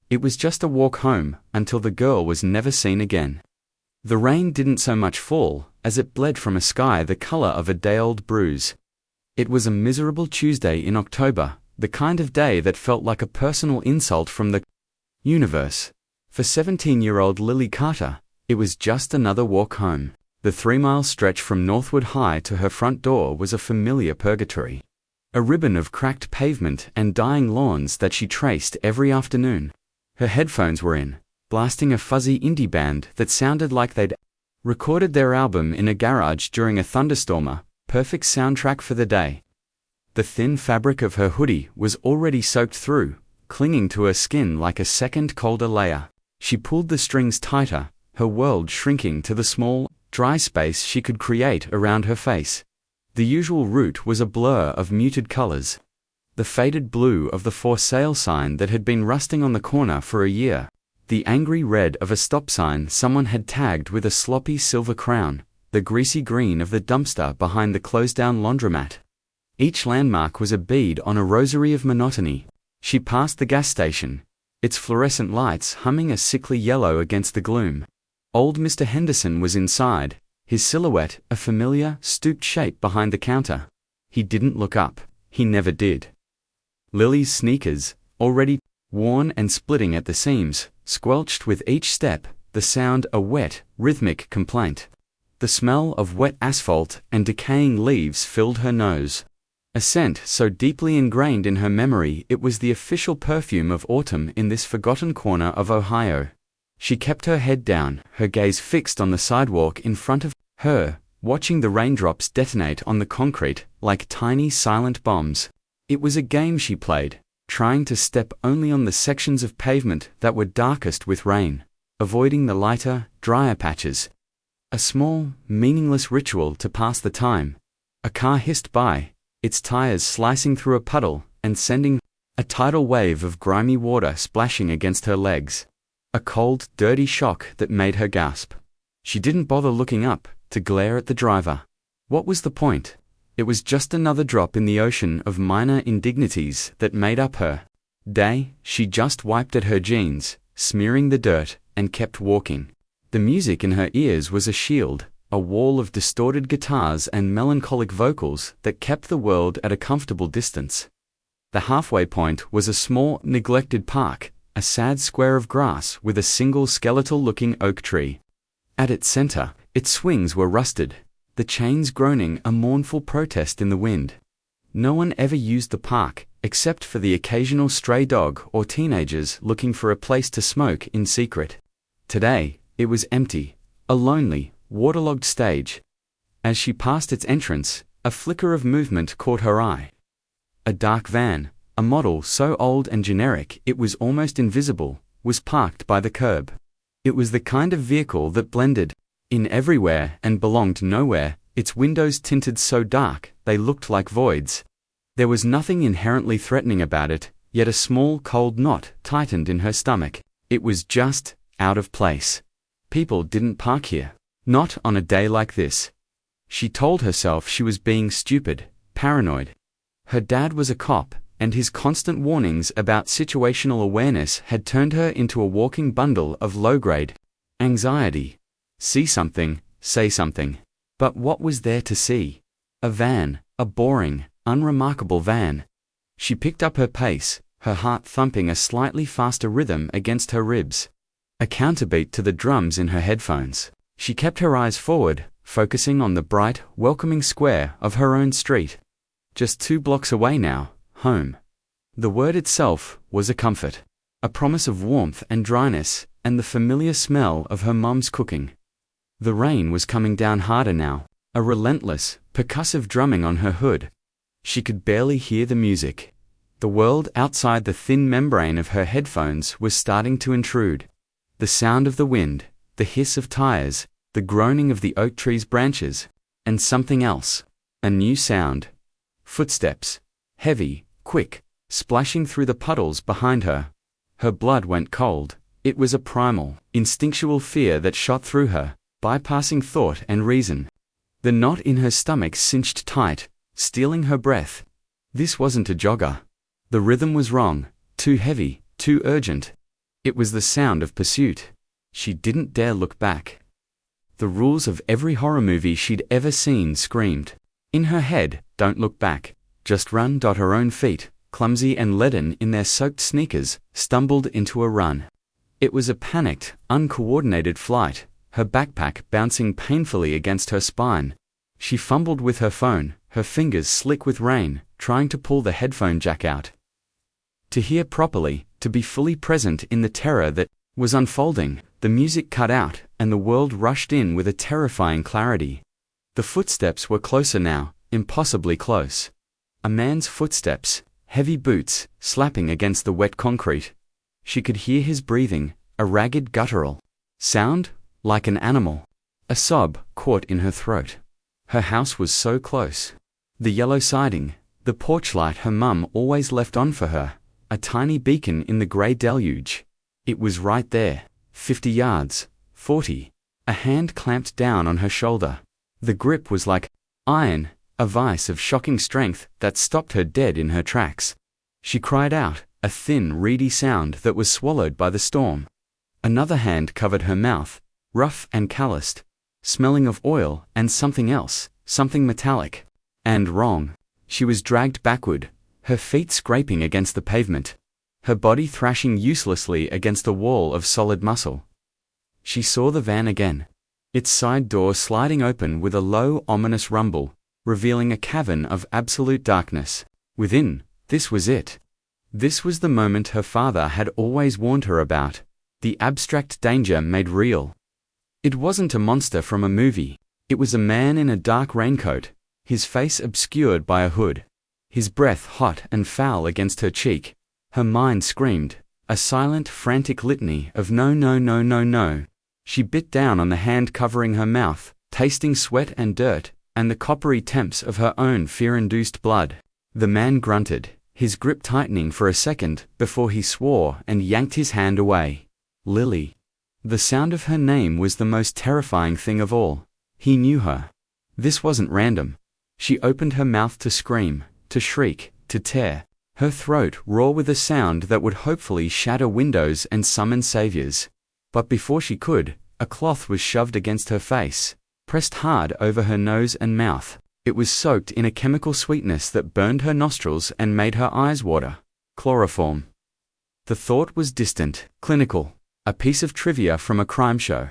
It was just a walk home, until the girl was never seen again. The rain didn't so much fall, as it bled from a sky the color of a day-old bruise. It was a miserable Tuesday in October, the kind of day that felt like a personal insult from the universe. For 17-year-old Lily Carter, it was just another walk home. The 3-mile stretch from Northwood High to her front door was a familiar purgatory. A ribbon of cracked pavement and dying lawns that she traced every afternoon. Her headphones were in, blasting a fuzzy indie band that sounded like they'd recorded their album in a garage during a thunderstorm, perfect soundtrack for the day. The thin fabric of her hoodie was already soaked through, clinging to her skin like a second colder layer. She pulled the strings tighter, her world shrinking to the small, dry space she could create around her face. The usual route was a blur of muted colors. The faded blue of the for sale sign that had been rusting on the corner for a year. The angry red of a stop sign someone had tagged with a sloppy silver crown. The greasy green of the dumpster behind the closed-down laundromat. Each landmark was a bead on a rosary of monotony. She passed the gas station, its fluorescent lights humming a sickly yellow against the gloom. Old Mr. Henderson was inside, his silhouette a familiar, stooped shape behind the counter. He didn't look up. He never did. Lily's sneakers, already worn and splitting at the seams, squelched with each step, the sound a wet, rhythmic complaint. The smell of wet asphalt and decaying leaves filled her nose. A scent so deeply ingrained in her memory it was the official perfume of autumn in this forgotten corner of Ohio. She kept her head down, her gaze fixed on the sidewalk in front of her, watching the raindrops detonate on the concrete like tiny silent bombs. It was a game she played, trying to step only on the sections of pavement that were darkest with rain, avoiding the lighter, drier patches. A small, meaningless ritual to pass the time. A car hissed by, its tires slicing through a puddle and sending a tidal wave of grimy water splashing against her legs. A cold, dirty shock that made her gasp. She didn't bother looking up to glare at the driver. What was the point? It was just another drop in the ocean of minor indignities that made up her day. She just wiped at her jeans, smearing the dirt, and kept walking. The music in her ears was a shield, a wall of distorted guitars and melancholic vocals that kept the world at a comfortable distance. The halfway point was a small, neglected park, a sad square of grass with a single skeletal-looking oak tree. At its center, its swings were rusted, the chains groaning a mournful protest in the wind. No one ever used the park, except for the occasional stray dog or teenagers looking for a place to smoke in secret. Today, it was empty, a lonely, waterlogged stage. As she passed its entrance, a flicker of movement caught her eye. A dark van, a model so old and generic it was almost invisible, was parked by the curb. It was the kind of vehicle that blended in everywhere and belonged nowhere, its windows tinted so dark they looked like voids. There was nothing inherently threatening about it, yet a small cold knot tightened in her stomach. It was just out of place. People didn't park here. Not on a day like this. She told herself she was being stupid, paranoid. Her dad was a cop, and his constant warnings about situational awareness had turned her into a walking bundle of low-grade anxiety. See something, say something. But what was there to see? A van, a boring, unremarkable van. She picked up her pace, her heart thumping a slightly faster rhythm against her ribs. A counterbeat to the drums in her headphones. She kept her eyes forward, focusing on the bright, welcoming square of her own street. Just 2 blocks away now, home. The word itself was a comfort. A promise of warmth and dryness, and the familiar smell of her mom's cooking. The rain was coming down harder now, a relentless, percussive drumming on her hood. She could barely hear the music. The world outside the thin membrane of her headphones was starting to intrude. The sound of the wind, the hiss of tires, the groaning of the oak tree's branches, and something else. A new sound. Footsteps. Heavy, quick, splashing through the puddles behind her. Her blood went cold. It was a primal, instinctual fear that shot through her, bypassing thought and reason. The knot in her stomach cinched tight, stealing her breath. This wasn't a jogger. The rhythm was wrong, too heavy, too urgent. It was the sound of pursuit. She didn't dare look back. The rules of every horror movie she'd ever seen screamed. In her head, don't look back, just run. Her own feet, clumsy and leaden in their soaked sneakers, stumbled into a run. It was a panicked, uncoordinated flight, her backpack bouncing painfully against her spine. She fumbled with her phone, her fingers slick with rain, trying to pull the headphone jack out. To hear properly, to be fully present in the terror that was unfolding, the music cut out, and the world rushed in with a terrifying clarity. The footsteps were closer now, impossibly close. A man's footsteps, heavy boots, slapping against the wet concrete. She could hear his breathing, a ragged guttural sound, like an animal. A sob caught in her throat. Her house was so close. The yellow siding, the porch light her mum always left on for her, a tiny beacon in the grey deluge. It was right there, 50 yards, 40. A hand clamped down on her shoulder. The grip was like iron, a vice of shocking strength that stopped her dead in her tracks. She cried out, a thin, reedy sound that was swallowed by the storm. Another hand covered her mouth, rough and calloused, smelling of oil and something else, something metallic. And wrong. She was dragged backward, her feet scraping against the pavement, her body thrashing uselessly against a wall of solid muscle. She saw the van again, its side door sliding open with a low, ominous rumble, revealing a cavern of absolute darkness. Within, this was it. This was the moment her father had always warned her about, the abstract danger made real. It wasn't a monster from a movie. It was a man in a dark raincoat, his face obscured by a hood, his breath hot and foul against her cheek. Her mind screamed, a silent, frantic litany of no, no, no, no, no. She bit down on the hand covering her mouth, tasting sweat and dirt, and the coppery temps of her own fear-induced blood. The man grunted, his grip tightening for a second before he swore and yanked his hand away. Lily. The sound of her name was the most terrifying thing of all. He knew her. This wasn't random. She opened her mouth to scream, to shriek, to tear, her throat raw with a sound that would hopefully shatter windows and summon saviors. But before she could, a cloth was shoved against her face, pressed hard over her nose and mouth. It was soaked in a chemical sweetness that burned her nostrils and made her eyes water. Chloroform. The thought was distant, clinical, a piece of trivia from a crime show.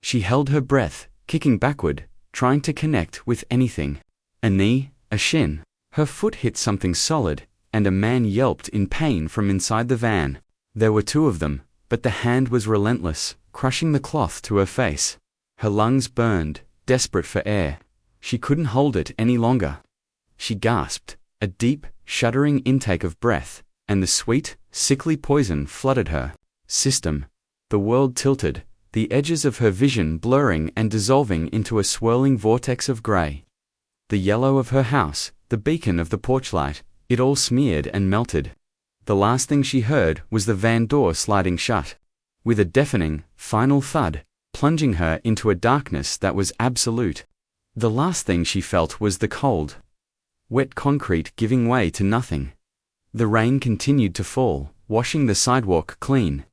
She held her breath, kicking backward, trying to connect with anything. A knee, a shin. Her foot hit something solid, and a man yelped in pain from inside the van. There were two of them, but the hand was relentless, crushing the cloth to her face. Her lungs burned, desperate for air. She couldn't hold it any longer. She gasped, a deep, shuddering intake of breath, and the sweet, sickly poison flooded her system. The world tilted, the edges of her vision blurring and dissolving into a swirling vortex of grey. The yellow of her house, the beacon of the porch light, it all smeared and melted. The last thing she heard was the van door sliding shut, with a deafening, final thud, plunging her into a darkness that was absolute. The last thing she felt was the cold, wet concrete giving way to nothing. The rain continued to fall, washing the sidewalk clean.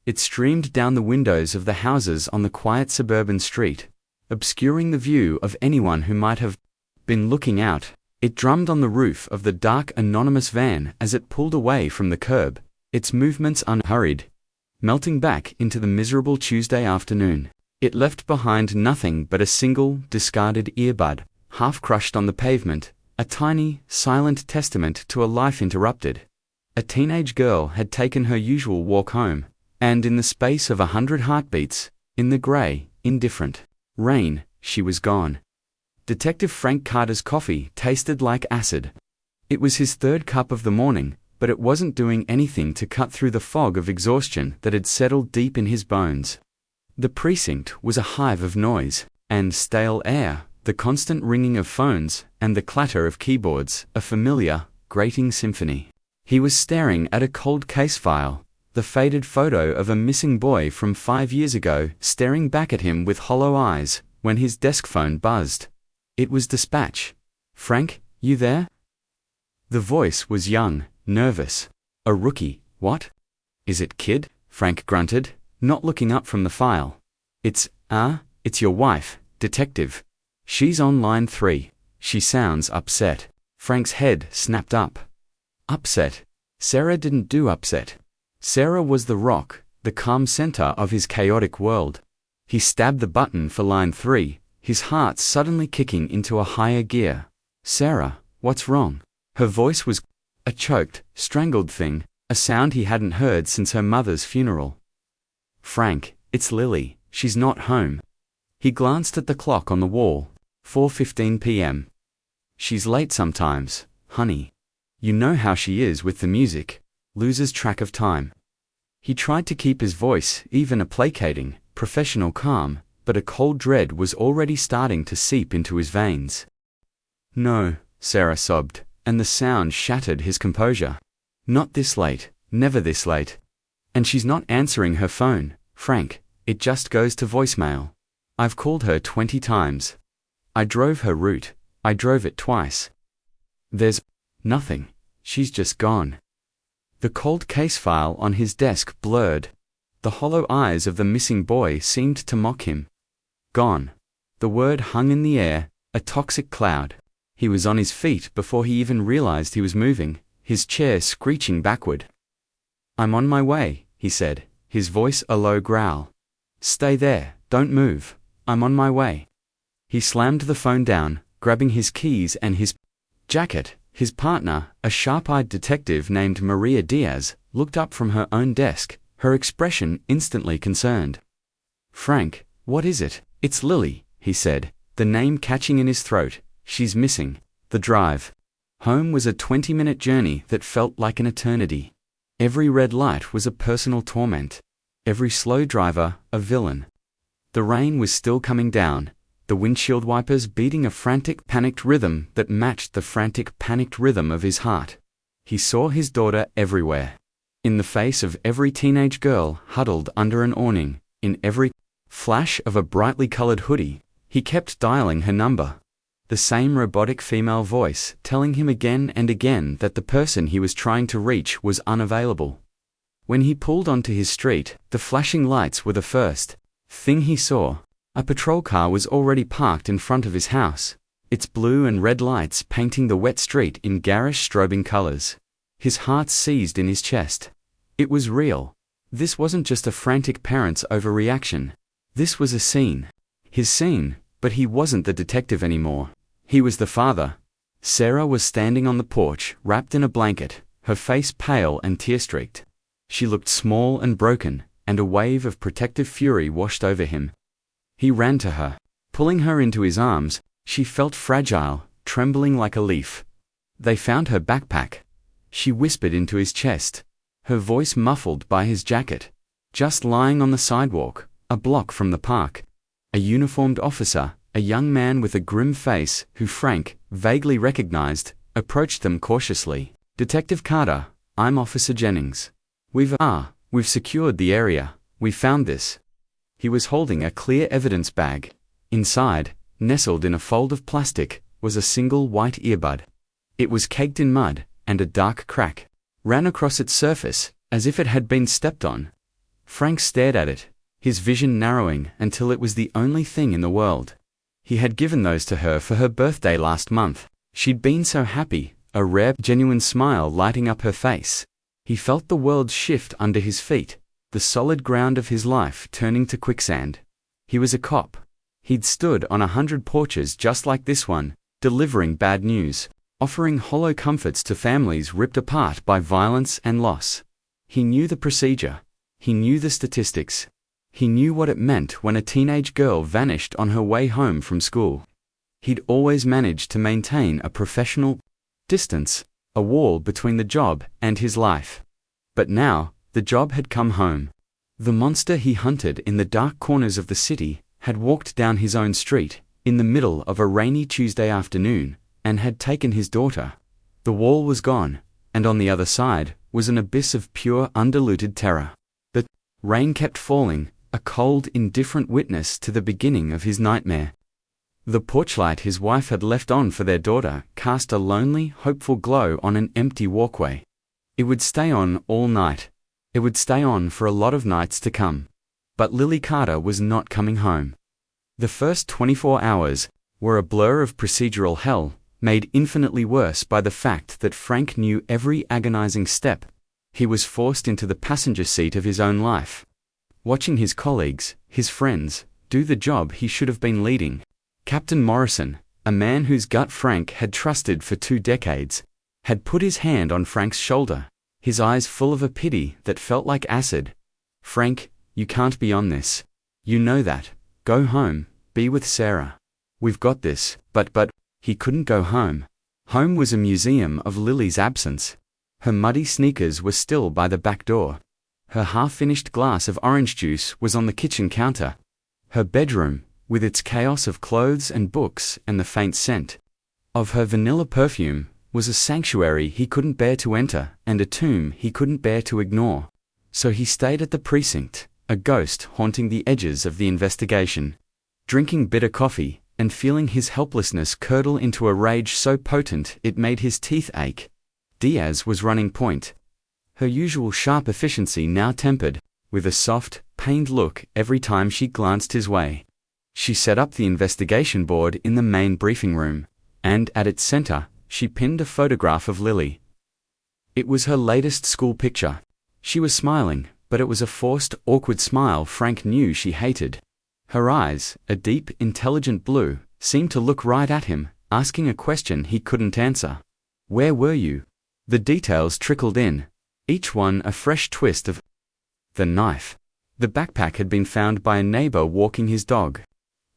It streamed down the windows of the houses on the quiet suburban street, obscuring the view of anyone who might have been looking out. It drummed on the roof of the dark, anonymous van as it pulled away from the curb, its movements unhurried, melting back into the miserable Tuesday afternoon. It left behind nothing but a single, discarded earbud, half crushed on the pavement, a tiny, silent testament to a life interrupted. A teenage girl had taken her usual walk home, and in the space of 100 heartbeats, in the grey, indifferent rain, she was gone. Detective Frank Carter's coffee tasted like acid. It was his third cup of the morning, but it wasn't doing anything to cut through the fog of exhaustion that had settled deep in his bones. The precinct was a hive of noise and stale air, the constant ringing of phones and the clatter of keyboards, a familiar, grating symphony. He was staring at a cold case file, the faded photo of a missing boy from 5 years ago staring back at him with hollow eyes, when his desk phone buzzed. It was dispatch. "Frank, you there?" The voice was young, nervous. "A rookie, what? Is it Kid?" Frank grunted, not looking up from the file. It's your wife, detective. She's on line 3. She sounds upset. Frank's head snapped up. Upset? Sarah didn't do upset. Sarah was the rock, the calm center of his chaotic world. He stabbed the button for line 3, his heart suddenly kicking into a higher gear. Sarah, what's wrong? Her voice was a choked, strangled thing, a sound he hadn't heard since her mother's funeral. Frank, it's Lily, she's not home. He glanced at the clock on the wall. 4:15 p.m. She's late sometimes, honey. You know how she is with the music. Loses track of time. He tried to keep his voice even a placating, professional calm, but a cold dread was already starting to seep into his veins. No, Sarah sobbed, and the sound shattered his composure. Not this late, never this late. And she's not answering her phone, Frank, it just goes to voicemail. I've called her 20 times. I drove her route, I drove it twice. There's nothing, she's just gone. The cold case file on his desk blurred. The hollow eyes of the missing boy seemed to mock him. Gone. The word hung in the air, a toxic cloud. He was on his feet before he even realized he was moving, his chair screeching backward. I'm on my way, he said, his voice a low growl. Stay there, don't move, I'm on my way. He slammed the phone down, grabbing his keys and his jacket. His partner, a sharp-eyed detective named Maria Diaz, looked up from her own desk, her expression instantly concerned. Frank, what is it? It's Lily, he said, the name catching in his throat. She's missing. The drive home was a 20-minute journey that felt like an eternity. Every red light was a personal torment. Every slow driver, a villain. The rain was still coming down, the windshield wipers beating a frantic, panicked rhythm that matched the frantic, panicked rhythm of his heart. He saw his daughter everywhere. In the face of every teenage girl huddled under an awning, in every flash of a brightly colored hoodie, he kept dialing her number. The same robotic female voice telling him again and again that the person he was trying to reach was unavailable. When he pulled onto his street, the flashing lights were the first thing he saw. A patrol car was already parked in front of his house, its blue and red lights painting the wet street in garish strobing colors. His heart seized in his chest. It was real. This wasn't just a frantic parent's overreaction. This was a scene. His scene, but he wasn't the detective anymore. He was the father. Sarah was standing on the porch, wrapped in a blanket, her face pale and tear-streaked. She looked small and broken, and a wave of protective fury washed over him. He ran to her. Pulling her into his arms, she felt fragile, trembling like a leaf. They found her backpack. She whispered into his chest, her voice muffled by his jacket. Just lying on the sidewalk, a block from the park. A uniformed officer, a young man with a grim face, who Frank vaguely recognized, approached them cautiously. Detective Carter, I'm Officer Jennings. We've secured the area. We found this. He was holding a clear evidence bag. Inside, nestled in a fold of plastic, was a single white earbud. It was caked in mud, and a dark crack ran across its surface, as if it had been stepped on. Frank stared at it, his vision narrowing until it was the only thing in the world. He had given those to her for her birthday last month. She'd been so happy, a rare, genuine smile lighting up her face. He felt the world shift under his feet, the solid ground of his life turning to quicksand. He was a cop. He'd stood on 100 porches just like this one, delivering bad news, offering hollow comforts to families ripped apart by violence and loss. He knew the procedure. He knew the statistics. He knew what it meant when a teenage girl vanished on her way home from school. He'd always managed to maintain a professional distance, a wall between the job and his life. But now, the job had come home. The monster he hunted in the dark corners of the city had walked down his own street, in the middle of a rainy Tuesday afternoon, and had taken his daughter. The wall was gone, and on the other side was an abyss of pure, undiluted terror. The rain kept falling, a cold, indifferent witness to the beginning of his nightmare. The porchlight his wife had left on for their daughter cast a lonely, hopeful glow on an empty walkway. It would stay on all night. It would stay on for a lot of nights to come. But Lily Carter was not coming home. The first 24 hours were a blur of procedural hell, made infinitely worse by the fact that Frank knew every agonizing step. He was forced into the passenger seat of his own life, watching his colleagues, his friends, do the job he should have been leading. Captain Morrison, a man whose gut Frank had trusted for 2 decades, had put his hand on Frank's shoulder, his eyes full of a pity that felt like acid. "Frank, you can't be on this. You know that. Go home, be with Sarah. We've got this." But he couldn't go home. Home was a museum of Lily's absence. Her muddy sneakers were still by the back door. Her half-finished glass of orange juice was on the kitchen counter. Her bedroom, with its chaos of clothes and books and the faint scent of her vanilla perfume, was a sanctuary he couldn't bear to enter and a tomb he couldn't bear to ignore. So he stayed at the precinct, a ghost haunting the edges of the investigation, drinking bitter coffee and feeling his helplessness curdle into a rage so potent it made his teeth ache. Diaz was running point, her usual sharp efficiency now tempered with a soft, pained look every time she glanced his way. She set up the investigation board in the main briefing room, and at its center, she pinned a photograph of Lily. It was her latest school picture. She was smiling, but it was a forced, awkward smile Frank knew she hated. Her eyes, a deep, intelligent blue, seemed to look right at him, asking a question he couldn't answer. "Where were you?" The details trickled in, each one a fresh twist of the knife. The backpack had been found by a neighbor walking his dog.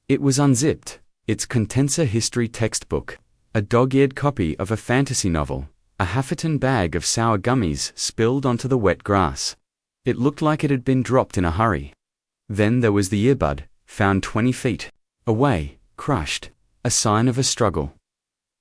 It was unzipped, its contents history textbook, a dog-eared copy of a fantasy novel, a half-eaten bag of sour gummies spilled onto the wet grass. It looked like it had been dropped in a hurry. Then there was the earbud, found 20 feet away, crushed, a sign of a struggle.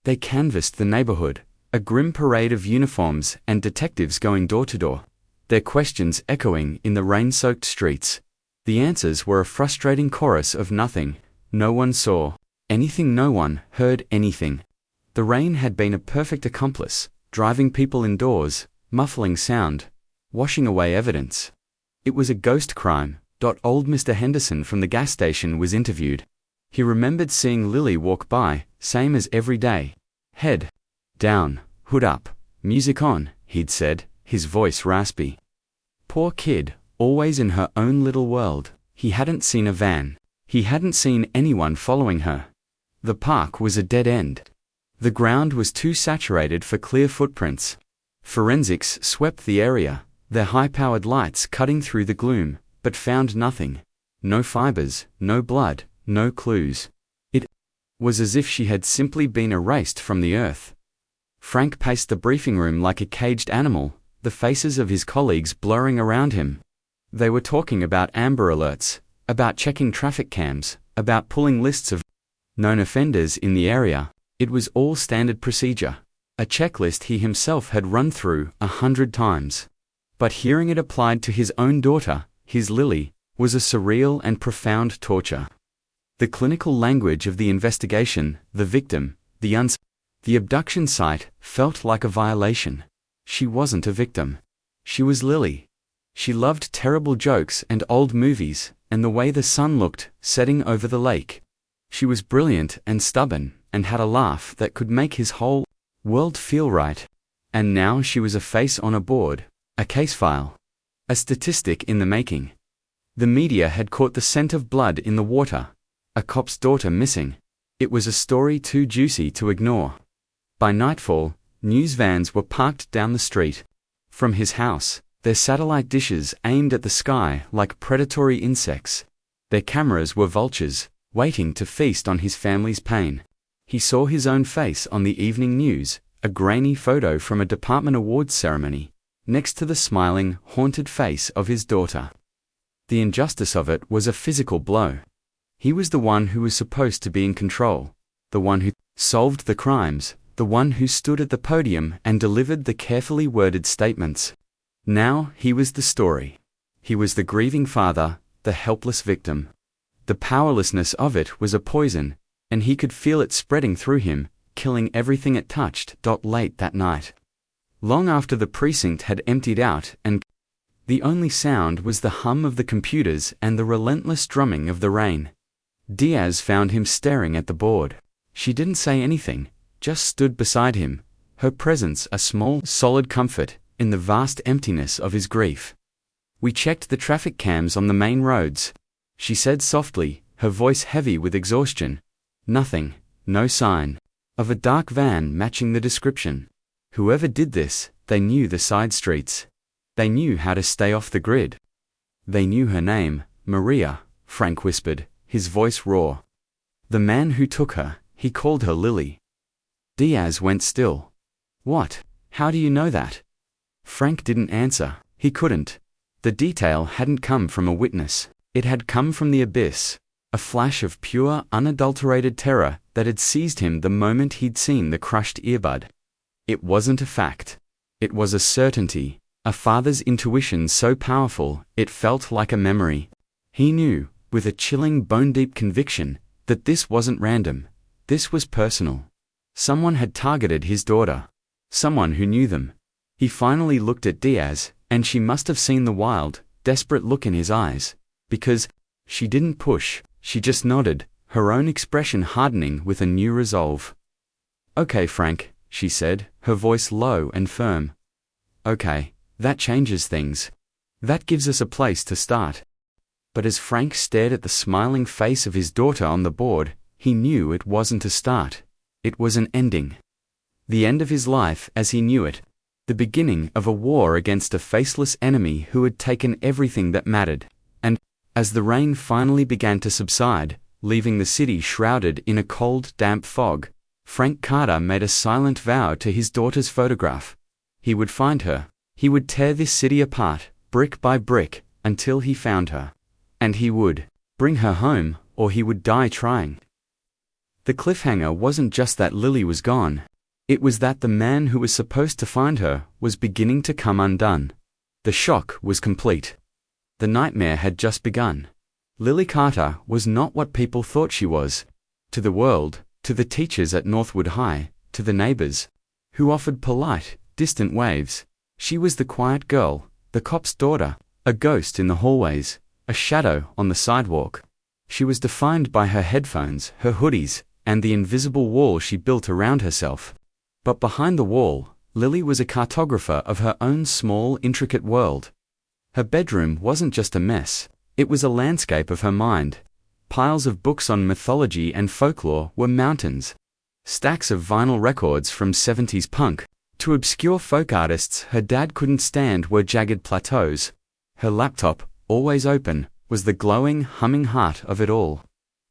They canvassed the neighborhood, a grim parade of uniforms and detectives going door to door, their questions echoing in the rain-soaked streets. The answers were a frustrating chorus of nothing. No one saw anything, no one heard anything. The rain had been a perfect accomplice, driving people indoors, muffling sound, washing away evidence. It was a ghost crime. Old Mr. Henderson from the gas station was interviewed. He remembered seeing Lily walk by, same as every day. Head down, hood up, music on, he'd said, his voice raspy. Poor kid, always in her own little world. He hadn't seen a van. He hadn't seen anyone following her. The park was a dead end. The ground was too saturated for clear footprints. Forensics swept the area, their high-powered lights cutting through the gloom, but found nothing. No fibers, no blood, no clues. It was as if she had simply been erased from the earth. Frank paced the briefing room like a caged animal, the faces of his colleagues blurring around him. They were talking about Amber Alerts, about checking traffic cams, about pulling lists of known offenders in the area. It was all standard procedure, a checklist he himself had run through 100 times. But hearing it applied to his own daughter, his Lily, was a surreal and profound torture. The clinical language of the investigation, the victim, the abduction site, felt like a violation. She wasn't a victim. She was Lily. She loved terrible jokes and old movies, and the way the sun looked, setting over the lake. She was brilliant and stubborn, and had a laugh that could make his whole world feel right. And now she was a face on a board, a case file, a statistic in the making. The media had caught the scent of blood in the water, a cop's daughter missing. It was a story too juicy to ignore. By nightfall, news vans were parked down the street. From his house, their satellite dishes aimed at the sky like predatory insects. Their cameras were vultures, waiting to feast on his family's pain. He saw his own face on the evening news, a grainy photo from a department awards ceremony, next to the smiling, haunted face of his daughter. The injustice of it was a physical blow. He was the one who was supposed to be in control, the one who solved the crimes, the one who stood at the podium and delivered the carefully worded statements. Now he was the story. He was the grieving father, the helpless victim. The powerlessness of it was a poison, and he could feel it spreading through him, killing everything it touched. Late that night, long after the precinct had emptied out and The only sound was the hum of the computers and the relentless drumming of the rain. Diaz found him staring at the board. She didn't say anything, just stood beside him, her presence a small, solid comfort in the vast emptiness of his grief. "We checked the traffic cams on the main roads," she said softly, her voice heavy with exhaustion. "Nothing, no sign of a dark van matching the description. Whoever did this, they knew the side streets. They knew how to stay off the grid. They knew her name, Maria," Frank whispered, his voice raw. "The man who took her, he called her Lily." Diaz went still. "What? How do you know that?" Frank didn't answer. He couldn't. The detail hadn't come from a witness. It had come from the abyss. A flash of pure, unadulterated terror that had seized him the moment he'd seen the crushed earbud. It wasn't a fact. It was a certainty, a father's intuition so powerful it felt like a memory. He knew, with a chilling bone-deep conviction, that this wasn't random. This was personal. Someone had targeted his daughter. Someone who knew them. He finally looked at Diaz, and she must have seen the wild, desperate look in his eyes. Because she didn't push, she just nodded, her own expression hardening with a new resolve. "Okay, Frank," she said, her voice low and firm. "Okay, that changes things. That gives us a place to start." But as Frank stared at the smiling face of his daughter on the board, he knew it wasn't a start. It was an ending. The end of his life as he knew it. The beginning of a war against a faceless enemy who had taken everything that mattered. And, as the rain finally began to subside, leaving the city shrouded in a cold, damp fog, Frank Carter made a silent vow to his daughter's photograph. He would find her. He would tear this city apart, brick by brick, until he found her. And he would bring her home, or he would die trying. The cliffhanger wasn't just that Lily was gone. It was that the man who was supposed to find her was beginning to come undone. The shock was complete. The nightmare had just begun. Lily Carter was not what people thought she was. To the world, to the teachers at Northwood High, to the neighbors, who offered polite, distant waves, she was the quiet girl, the cop's daughter, a ghost in the hallways, a shadow on the sidewalk. She was defined by her headphones, her hoodies, and the invisible wall she built around herself. But behind the wall, Lily was a cartographer of her own small, intricate world. Her bedroom wasn't just a mess, it was a landscape of her mind. Piles of books on mythology and folklore were mountains. Stacks of vinyl records from 70s punk to obscure folk artists her dad couldn't stand were jagged plateaus. Her laptop, always open, was the glowing, humming heart of it all.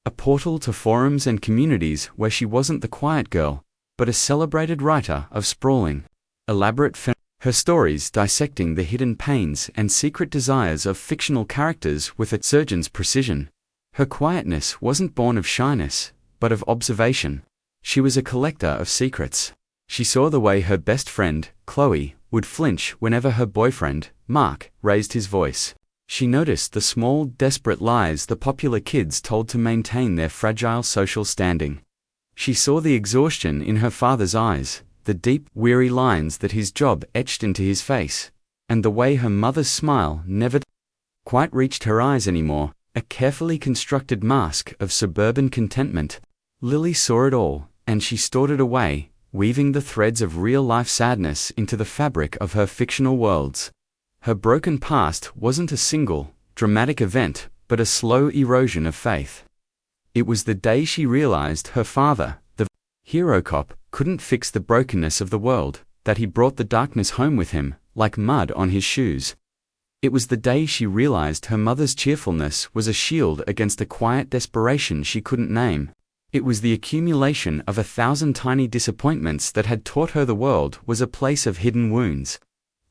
A portal to forums and communities where she wasn't the quiet girl, but a celebrated writer of sprawling, elaborate her stories dissecting the hidden pains and secret desires of fictional characters with a surgeon's precision. Her quietness wasn't born of shyness, but of observation. She was a collector of secrets. She saw the way her best friend, Chloe, would flinch whenever her boyfriend, Mark, raised his voice. She noticed the small, desperate lies the popular kids told to maintain their fragile social standing. She saw the exhaustion in her father's eyes, the deep, weary lines that his job etched into his face, and the way her mother's smile never quite reached her eyes anymore, a carefully constructed mask of suburban contentment. Lily saw it all, and she stored it away, weaving the threads of real-life sadness into the fabric of her fictional worlds. Her broken past wasn't a single, dramatic event, but a slow erosion of faith. It was the day she realized her father, the hero cop, couldn't fix the brokenness of the world, that he brought the darkness home with him, like mud on his shoes. It was the day she realized her mother's cheerfulness was a shield against a quiet desperation she couldn't name. It was the accumulation of 1,000 tiny disappointments that had taught her the world was a place of hidden wounds.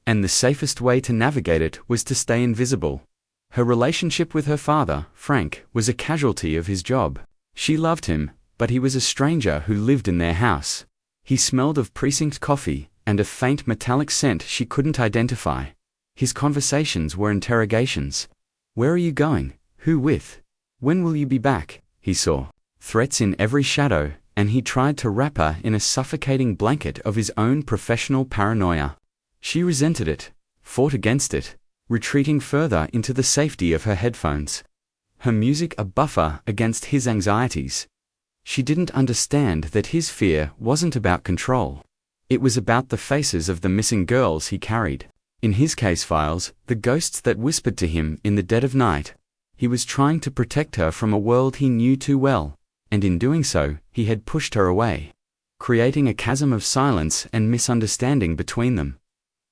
And the safest way to navigate it was to stay invisible. Her relationship with her father, Frank, was a casualty of his job. She loved him, but he was a stranger who lived in their house. He smelled of precinct coffee and a faint metallic scent she couldn't identify. His conversations were interrogations. "Where are you going? Who with? When will you be back?" He saw threats in every shadow, and he tried to wrap her in a suffocating blanket of his own professional paranoia. She resented it, fought against it, retreating further into the safety of her headphones. Her music a buffer against his anxieties. She didn't understand that his fear wasn't about control. It was about the faces of the missing girls he carried. In his case files, the ghosts that whispered to him in the dead of night. He was trying to protect her from a world he knew too well, and in doing so, he had pushed her away, creating a chasm of silence and misunderstanding between them.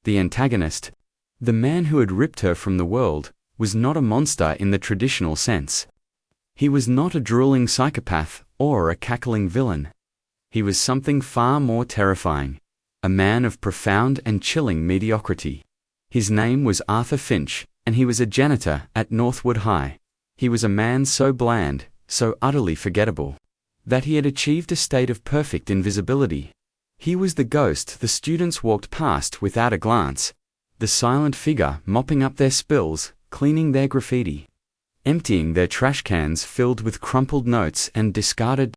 The antagonist, the man who had ripped her from the world, was not a monster in the traditional sense. He was not a drooling psychopath or a cackling villain. He was something far more terrifying, a man of profound and chilling mediocrity. His name was Arthur Finch, and he was a janitor at Northwood High. He was a man so bland, so utterly forgettable, that he had achieved a state of perfect invisibility. He was the ghost the students walked past without a glance, the silent figure mopping up their spills, cleaning their graffiti, emptying their trash cans filled with crumpled notes and discarded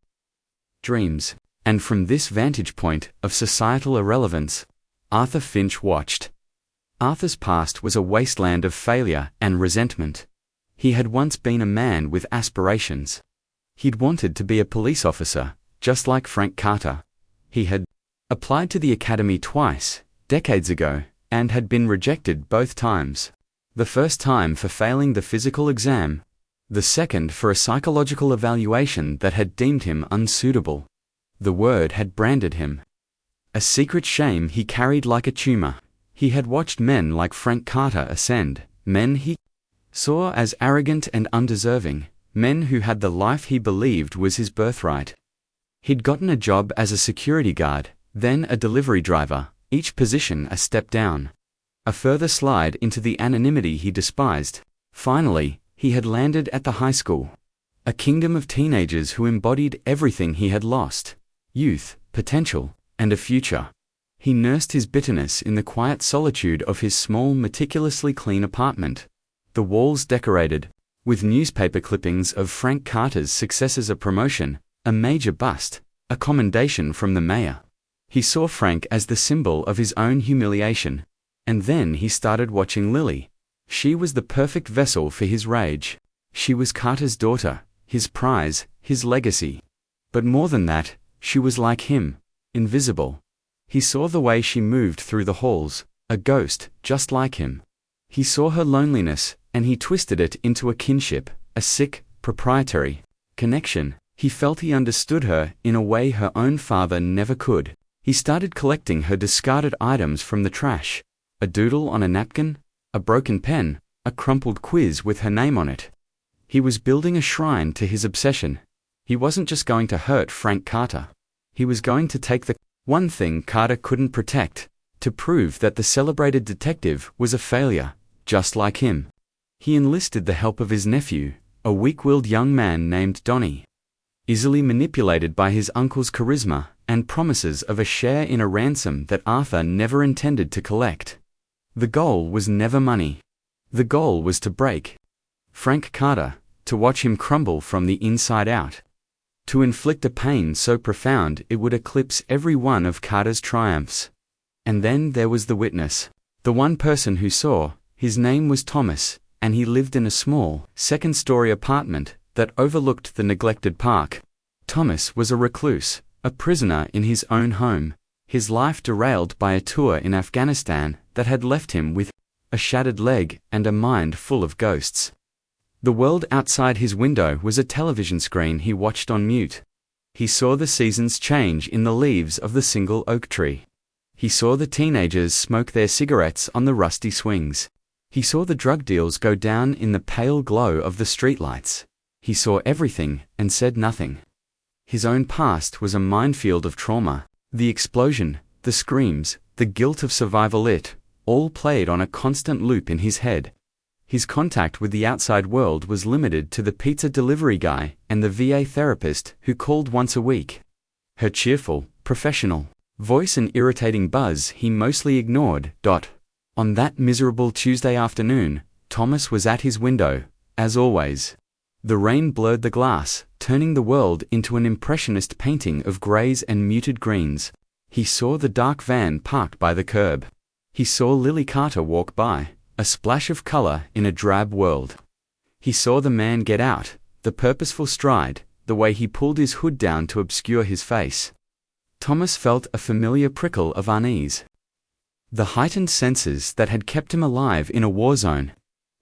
dreams. And from this vantage point of societal irrelevance, Arthur Finch watched. Arthur's past was a wasteland of failure and resentment. He had once been a man with aspirations. He'd wanted to be a police officer, just like Frank Carter. He had applied to the academy twice, decades ago, and had been rejected both times. The first time for failing the physical exam, the second for a psychological evaluation that had deemed him unsuitable. The word had branded him. A secret shame he carried like a tumor. He had watched men like Frank Carter ascend, men he saw as arrogant and undeserving, men who had the life he believed was his birthright. He'd gotten a job as a security guard, then a delivery driver, each position a step down. A further slide into the anonymity he despised. Finally, he had landed at the high school. A kingdom of teenagers who embodied everything he had lost: youth, potential, and a future. He nursed his bitterness in the quiet solitude of his small, meticulously clean apartment. The walls decorated with newspaper clippings of Frank Carter's success as a promotion, a major bust, a commendation from the mayor. He saw Frank as the symbol of his own humiliation. And then he started watching Lily. She was the perfect vessel for his rage. She was Carter's daughter, his prize, his legacy. But more than that, she was like him, invisible. He saw the way she moved through the halls, a ghost, just like him. He saw her loneliness, and he twisted it into a kinship, a sick, proprietary connection. He felt he understood her in a way her own father never could. He started collecting her discarded items from the trash. A doodle on a napkin, a broken pen, a crumpled quiz with her name on it. He was building a shrine to his obsession. He wasn't just going to hurt Frank Carter. He was going to take the one thing Carter couldn't protect, to prove that the celebrated detective was a failure, just like him. He enlisted the help of his nephew, a weak-willed young man named Donnie. Easily manipulated by his uncle's charisma and promises of a share in a ransom that Arthur never intended to collect. The goal was never money. The goal was to break Frank Carter, to watch him crumble from the inside out. To inflict a pain so profound it would eclipse every one of Carter's triumphs. And then there was the witness. The one person who saw. His name was Thomas, and he lived in a small, second-story apartment that overlooked the neglected park. Thomas was a recluse, a prisoner in his own home, his life derailed by a tour in Afghanistan that had left him with a shattered leg and a mind full of ghosts. The world outside his window was a television screen he watched on mute. He saw the seasons change in the leaves of the single oak tree. He saw the teenagers smoke their cigarettes on the rusty swings. He saw the drug deals go down in the pale glow of the streetlights. He saw everything and said nothing. His own past was a minefield of trauma. The explosion, the screams, the guilt of survival, it all played on a constant loop in his head. His contact with the outside world was limited to the pizza delivery guy and the VA therapist who called once a week. Her cheerful, professional voice and irritating buzz he mostly ignored. On that miserable Tuesday afternoon, Thomas was at his window, as always. The rain blurred the glass, turning the world into an impressionist painting of grays and muted greens. He saw the dark van parked by the curb. He saw Lily Carter walk by, a splash of color in a drab world. He saw the man get out, the purposeful stride, the way he pulled his hood down to obscure his face. Thomas felt a familiar prickle of unease. The heightened senses that had kept him alive in a war zone.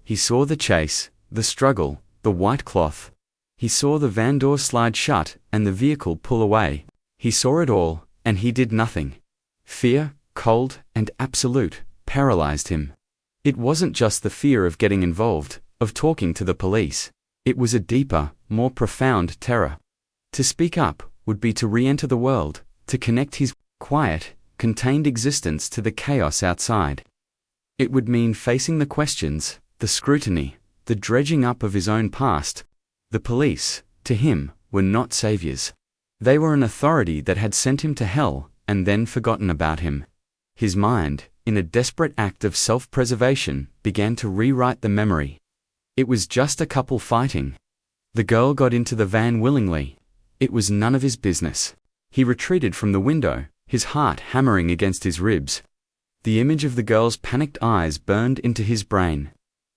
He saw the chase, the struggle, the white cloth. He saw the van door slide shut and the vehicle pull away. He saw it all, and he did nothing. Fear, cold and absolute, paralyzed him. It wasn't just the fear of getting involved, of talking to the police. It was a deeper, more profound terror. To speak up would be to re-enter the world, to connect his quiet, contained existence to the chaos outside. It would mean facing the questions, the scrutiny, the dredging up of his own past. The police, to him, were not saviors. They were an authority that had sent him to hell and then forgotten about him. His mind, in a desperate act of self-preservation, began to rewrite the memory. It was just a couple fighting. The girl got into the van willingly. It was none of his business. He retreated from the window, his heart hammering against his ribs. The image of the girl's panicked eyes burned into his brain.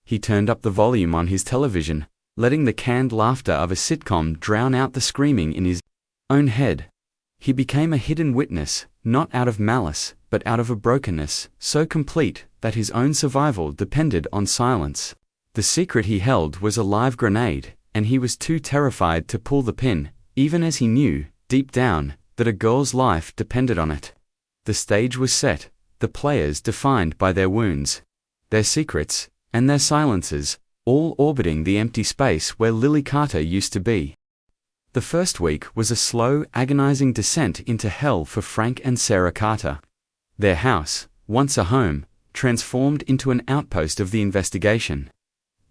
He turned up the volume on his television, letting the canned laughter of a sitcom drown out the screaming in his own head. He became a hidden witness, not out of malice, but out of a brokenness so complete that his own survival depended on silence. The secret he held was a live grenade, and he was too terrified to pull the pin, even as he knew, deep down, that a girl's life depended on it. The stage was set, the players defined by their wounds, their secrets, and their silences, all orbiting the empty space where Lily Carter used to be. The first week was a slow, agonizing descent into hell for Frank and Sarah Carter. Their house, once a home, transformed into an outpost of the investigation.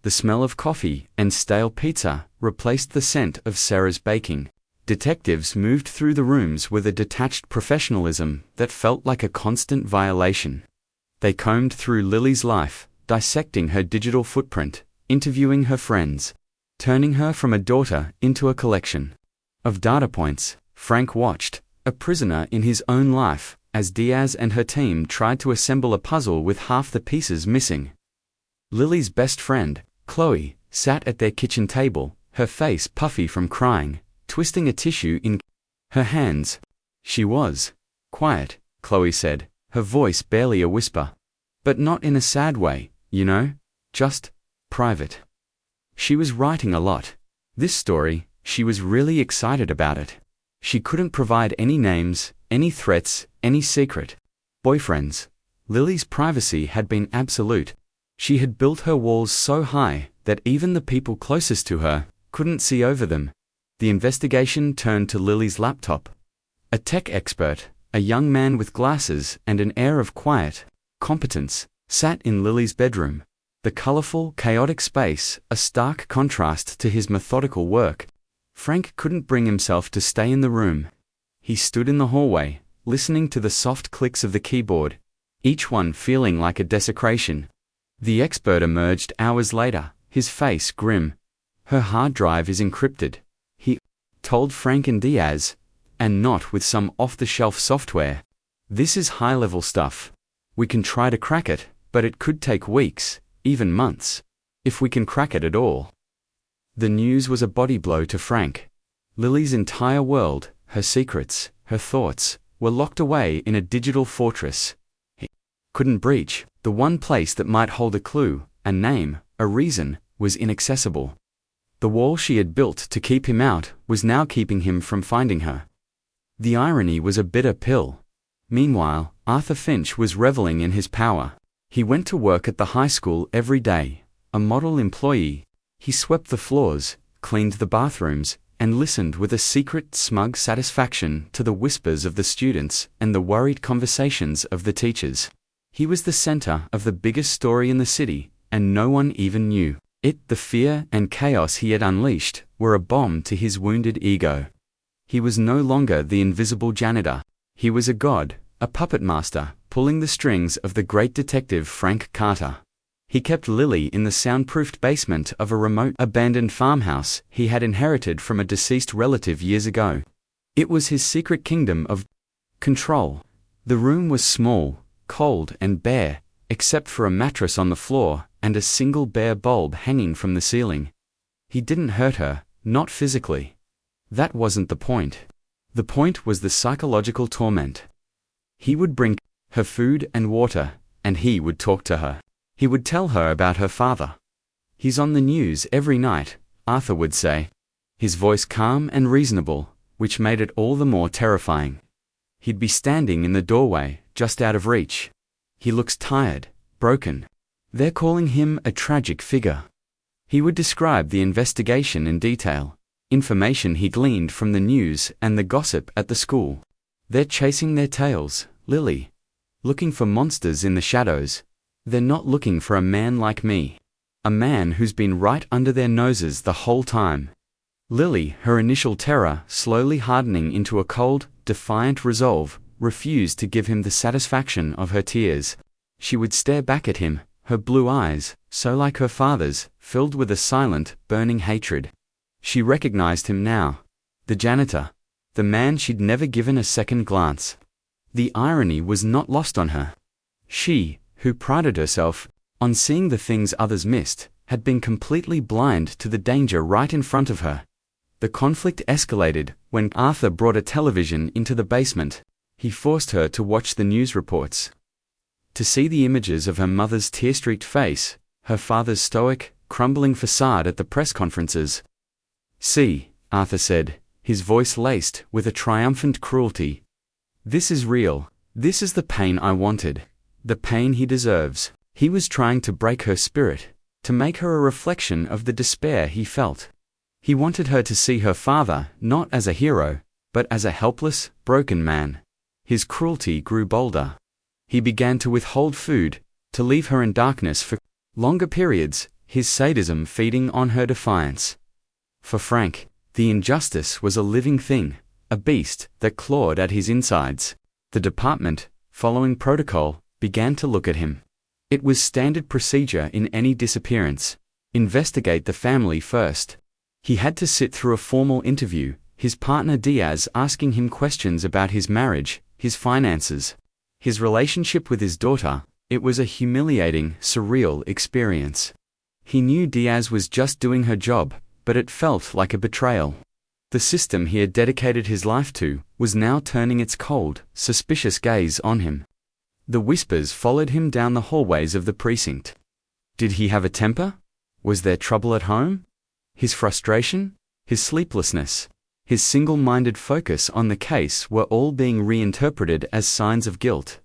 The smell of coffee and stale pizza replaced the scent of Sarah's baking. Detectives moved through the rooms with a detached professionalism that felt like a constant violation. They combed through Lily's life, dissecting her digital footprint, interviewing her friends, turning her from a daughter into a collection of data points. Frank watched, a prisoner in his own life, as Diaz and her team tried to assemble a puzzle with half the pieces missing. Lily's best friend, Chloe, sat at their kitchen table, her face puffy from crying, twisting a tissue in her hands. She was quiet, Chloe said, her voice barely a whisper. But not in a sad way, you know, just private. She was writing a lot. This story, she was really excited about it. She couldn't provide any names, any threats, any secret boyfriends. Lily's privacy had been absolute. She had built her walls so high that even the people closest to her couldn't see over them. The investigation turned to Lily's laptop. A tech expert, a young man with glasses and an air of quiet competence, sat in Lily's bedroom. The colorful, chaotic space, a stark contrast to his methodical work. Frank couldn't bring himself to stay in the room. He stood in the hallway, listening to the soft clicks of the keyboard, each one feeling like a desecration. The expert emerged hours later, his face grim. Her hard drive is encrypted, he told Frank and Diaz, and not with some off-the-shelf software. This is high-level stuff. We can try to crack it, but it could take weeks, even months, if we can crack it at all. The news was a body blow to Frank. Lily's entire world, her secrets, her thoughts, were locked away in a digital fortress. He couldn't breach. The one place that might hold a clue, a name, a reason, was inaccessible. The wall she had built to keep him out was now keeping him from finding her. The irony was a bitter pill. Meanwhile, Arthur Finch was reveling in his power. He went to work at the high school every day, a model employee. He swept the floors, cleaned the bathrooms, and listened with a secret, smug satisfaction to the whispers of the students and the worried conversations of the teachers. He was the center of the biggest story in the city, and no one even knew it. The fear and chaos he had unleashed were a bomb to his wounded ego. He was no longer the invisible janitor. He was a god, a puppet master, pulling the strings of the great detective Frank Carter. He kept Lily in the soundproofed basement of a remote, abandoned farmhouse he had inherited from a deceased relative years ago. It was his secret kingdom of control. The room was small, cold and bare, except for a mattress on the floor and a single bare bulb hanging from the ceiling. He didn't hurt her, not physically. That wasn't the point. The point was the psychological torment. He would bring her food and water, and he would talk to her. He would tell her about her father. "He's on the news every night," Arthur would say, his voice calm and reasonable, which made it all the more terrifying. He'd be standing in the doorway, just out of reach. "He looks tired, broken. They're calling him a tragic figure." He would describe the investigation in detail, information he gleaned from the news and the gossip at the school. "They're chasing their tails, Lily. Looking for monsters in the shadows. They're not looking for a man like me. A man who's been right under their noses the whole time." Lily, her initial terror slowly hardening into a cold, defiant resolve, refused to give him the satisfaction of her tears. She would stare back at him, her blue eyes, so like her father's, filled with a silent, burning hatred. She recognized him now. The janitor. The man she'd never given a second glance. The irony was not lost on her. She, who prided herself on seeing the things others missed, had been completely blind to the danger right in front of her. The conflict escalated when Arthur brought a television into the basement. He forced her to watch the news reports. To see the images of her mother's tear-streaked face, her father's stoic, crumbling facade at the press conferences. "See," Arthur said, his voice laced with a triumphant cruelty. "This is real. This is the pain I wanted. The pain he deserves." He was trying to break her spirit, to make her a reflection of the despair he felt. He wanted her to see her father not as a hero, but as a helpless, broken man. His cruelty grew bolder. He began to withhold food, to leave her in darkness for longer periods, his sadism feeding on her defiance. For Frank, the injustice was a living thing, a beast that clawed at his insides. The department, following protocol, began to look at him. It was standard procedure in any disappearance. Investigate the family first. He had to sit through a formal interview, his partner Diaz asking him questions about his marriage, his finances, his relationship with his daughter. It was a humiliating, surreal experience. He knew Diaz was just doing her job, but it felt like a betrayal. The system he had dedicated his life to was now turning its cold, suspicious gaze on him. The whispers followed him down the hallways of the precinct. Did he have a temper? Was there trouble at home? His frustration, his sleeplessness, his single-minded focus on the case were all being reinterpreted as signs of guilt.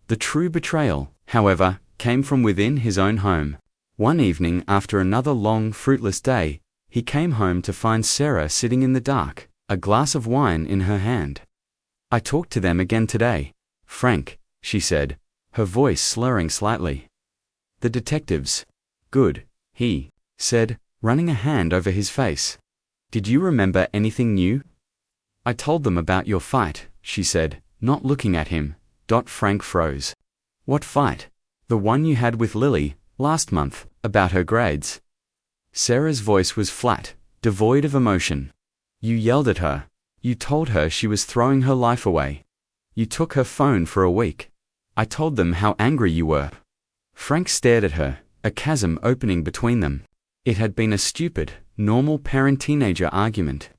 The true betrayal, however, came from within his own home. One evening after another long, fruitless day, he came home to find Sarah sitting in the dark, a glass of wine in her hand. "I talked to them again today, Frank," she said, her voice slurring slightly. "The detectives. Good," he said, running a hand over his face. "Did you remember anything new?" "I told them about your fight," she said, not looking at him. Frank froze. "What fight?" "The one you had with Lily, last month, about her grades." Sarah's voice was flat, devoid of emotion. "You yelled at her. You told her she was throwing her life away. You took her phone for a week. I told them how angry you were." Frank stared at her, a chasm opening between them. It had been a stupid, normal parent-teenager argument.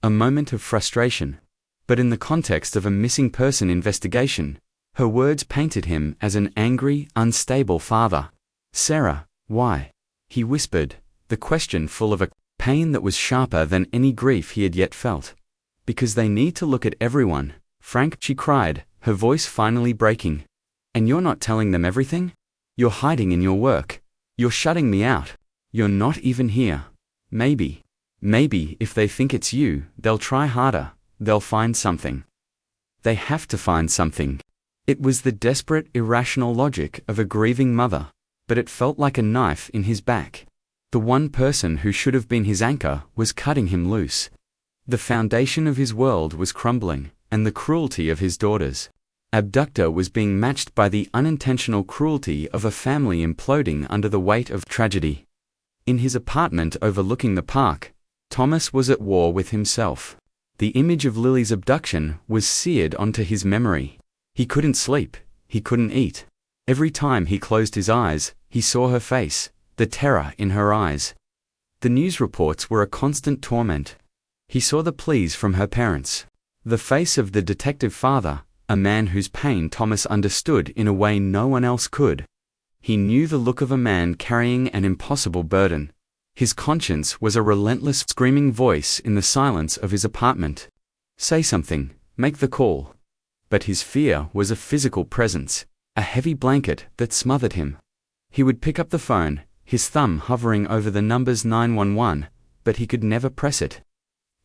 A moment of frustration. But in the context of a missing person investigation, her words painted him as an angry, unstable father. "Sarah, why?" he whispered, the question full of a pain that was sharper than any grief he had yet felt. "Because they need to look at everyone, Frank," she cried, her voice finally breaking. "And you're not telling them everything? You're hiding in your work. You're shutting me out. You're not even here. Maybe if they think it's you, they'll try harder. They'll find something. They have to find something." It was the desperate, irrational logic of a grieving mother, but it felt like a knife in his back. The one person who should have been his anchor was cutting him loose. The foundation of his world was crumbling, and the cruelty of his daughter's abductor was being matched by the unintentional cruelty of a family imploding under the weight of tragedy. In his apartment overlooking the park, Thomas was at war with himself. The image of Lily's abduction was seared onto his memory. He couldn't sleep, he couldn't eat. Every time he closed his eyes, he saw her face, the terror in her eyes. The news reports were a constant torment. He saw the pleas from her parents. The face of the detective father, a man whose pain Thomas understood in a way no one else could. He knew the look of a man carrying an impossible burden. His conscience was a relentless screaming voice in the silence of his apartment. Say something, make the call. But his fear was a physical presence, a heavy blanket that smothered him. He would pick up the phone, his thumb hovering over the numbers 911, but he could never press it.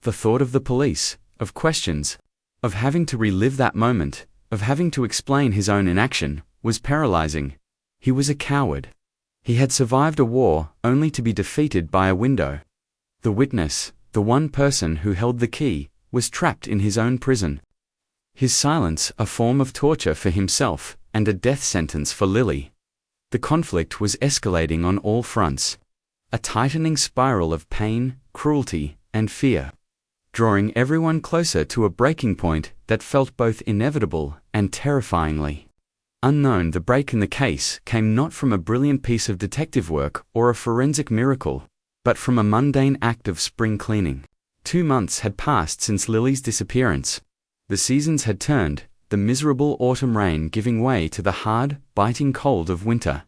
The thought of the police, of questions, of having to relive that moment, of having to explain his own inaction, was paralyzing. He was a coward. He had survived a war only to be defeated by a window. The witness, the one person who held the key, was trapped in his own prison. His silence a form of torture for himself, and a death sentence for Lily. The conflict was escalating on all fronts. A tightening spiral of pain, cruelty, and fear, drawing everyone closer to a breaking point that felt both inevitable and terrifyingly unknown. The break in the case came not from a brilliant piece of detective work or a forensic miracle, but from a mundane act of spring cleaning. 2 months had passed since Lily's disappearance. The seasons had turned, the miserable autumn rain giving way to the hard, biting cold of winter.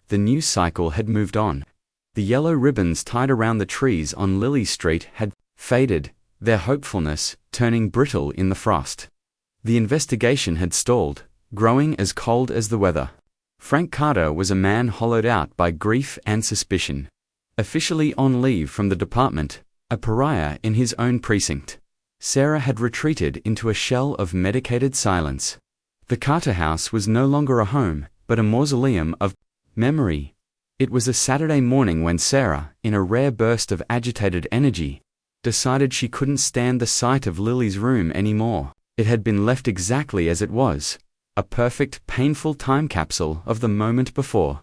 The news cycle had moved on. The yellow ribbons tied around the trees on Lily Street had faded, their hopefulness turning brittle in the frost. The investigation had stalled, growing as cold as the weather. Frank Carter was a man hollowed out by grief and suspicion. Officially on leave from the department, a pariah in his own precinct, Sarah had retreated into a shell of medicated silence. The Carter house was no longer a home, but a mausoleum of memory. It was a Saturday morning when Sarah, in a rare burst of agitated energy, decided she couldn't stand the sight of Lily's room anymore. It had been left exactly as it was, a perfect, painful time capsule of the moment before.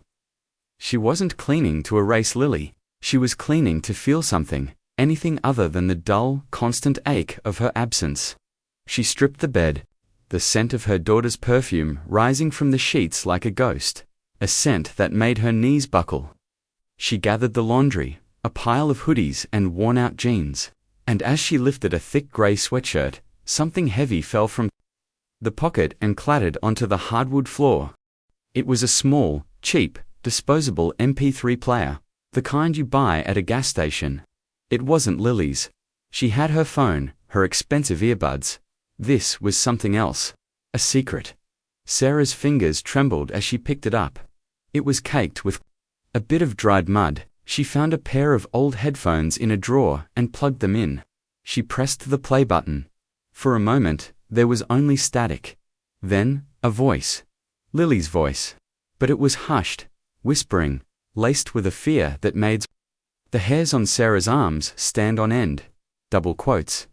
She wasn't cleaning to erase Lily. She was cleaning to feel something, anything other than the dull, constant ache of her absence. She stripped the bed, the scent of her daughter's perfume rising from the sheets like a ghost, a scent that made her knees buckle. She gathered the laundry, a pile of hoodies and worn-out jeans, and as she lifted a thick grey sweatshirt, something heavy fell from the pocket and clattered onto the hardwood floor. It was a small, cheap, disposable MP3 player, the kind you buy at a gas station. It wasn't Lily's. She had her phone, her expensive earbuds. This was something else. A secret. Sarah's fingers trembled as she picked it up. It was caked with a bit of dried mud. She found a pair of old headphones in a drawer and plugged them in. She pressed the play button. For a moment, there was only static. Then, a voice. Lily's voice. But it was hushed, whispering, laced with a fear that made the hairs on Sarah's arms stand on end. Double quotes. ...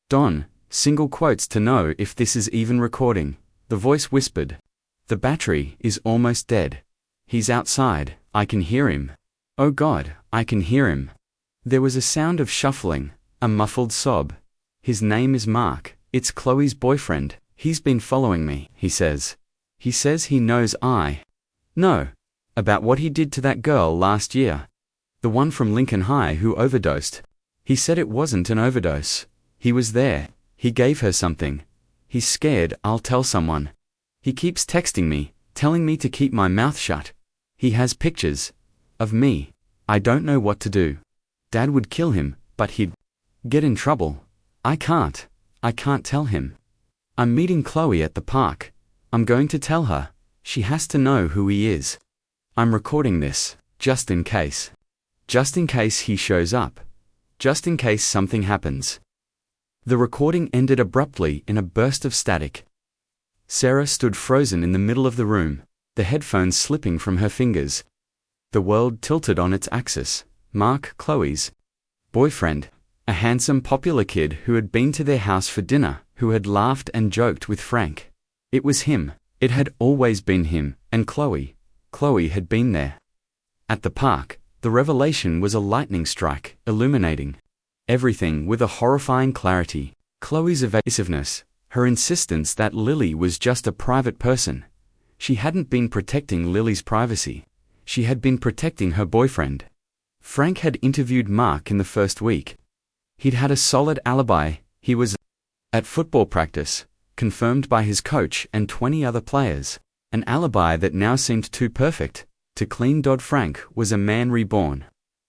Don, single quotes to know if this is even recording. The voice whispered. The battery is almost dead. He's outside, I can hear him. Oh God, I can hear him. There was a sound of shuffling, a muffled sob. His name is Mark, it's Chloe's boyfriend. He's been following me, he says. He says he knows I know about what he did to that girl last year. The one from Lincoln High who overdosed. He said it wasn't an overdose. He was there. He gave her something. He's scared I'll tell someone. He keeps texting me, telling me to keep my mouth shut. He has pictures of me. I don't know what to do. Dad would kill him, but he'd get in trouble. I can't tell him. I'm meeting Chloe at the park. I'm going to tell her. She has to know who he is. I'm recording this, just in case. Just in case he shows up. Just in case something happens. The recording ended abruptly in a burst of static. Sarah stood frozen in the middle of the room, the headphones slipping from her fingers. The world tilted on its axis. Mark, Chloe's boyfriend, a handsome, popular kid who had been to their house for dinner, who had laughed and joked with Frank. It was him. It had always been him, and Chloe. Chloe had been there. At the park, the revelation was a lightning strike, illuminating everything with a horrifying clarity. Chloe's evasiveness, her insistence that Lily was just a private person. She hadn't been protecting Lily's privacy. She had been protecting her boyfriend. Frank had interviewed Mark in the first week. He'd had a solid alibi. He was at football practice, confirmed by his coach and 20 other players. An alibi that now seemed too perfect. To clean Dodd-Frank was a man reborn.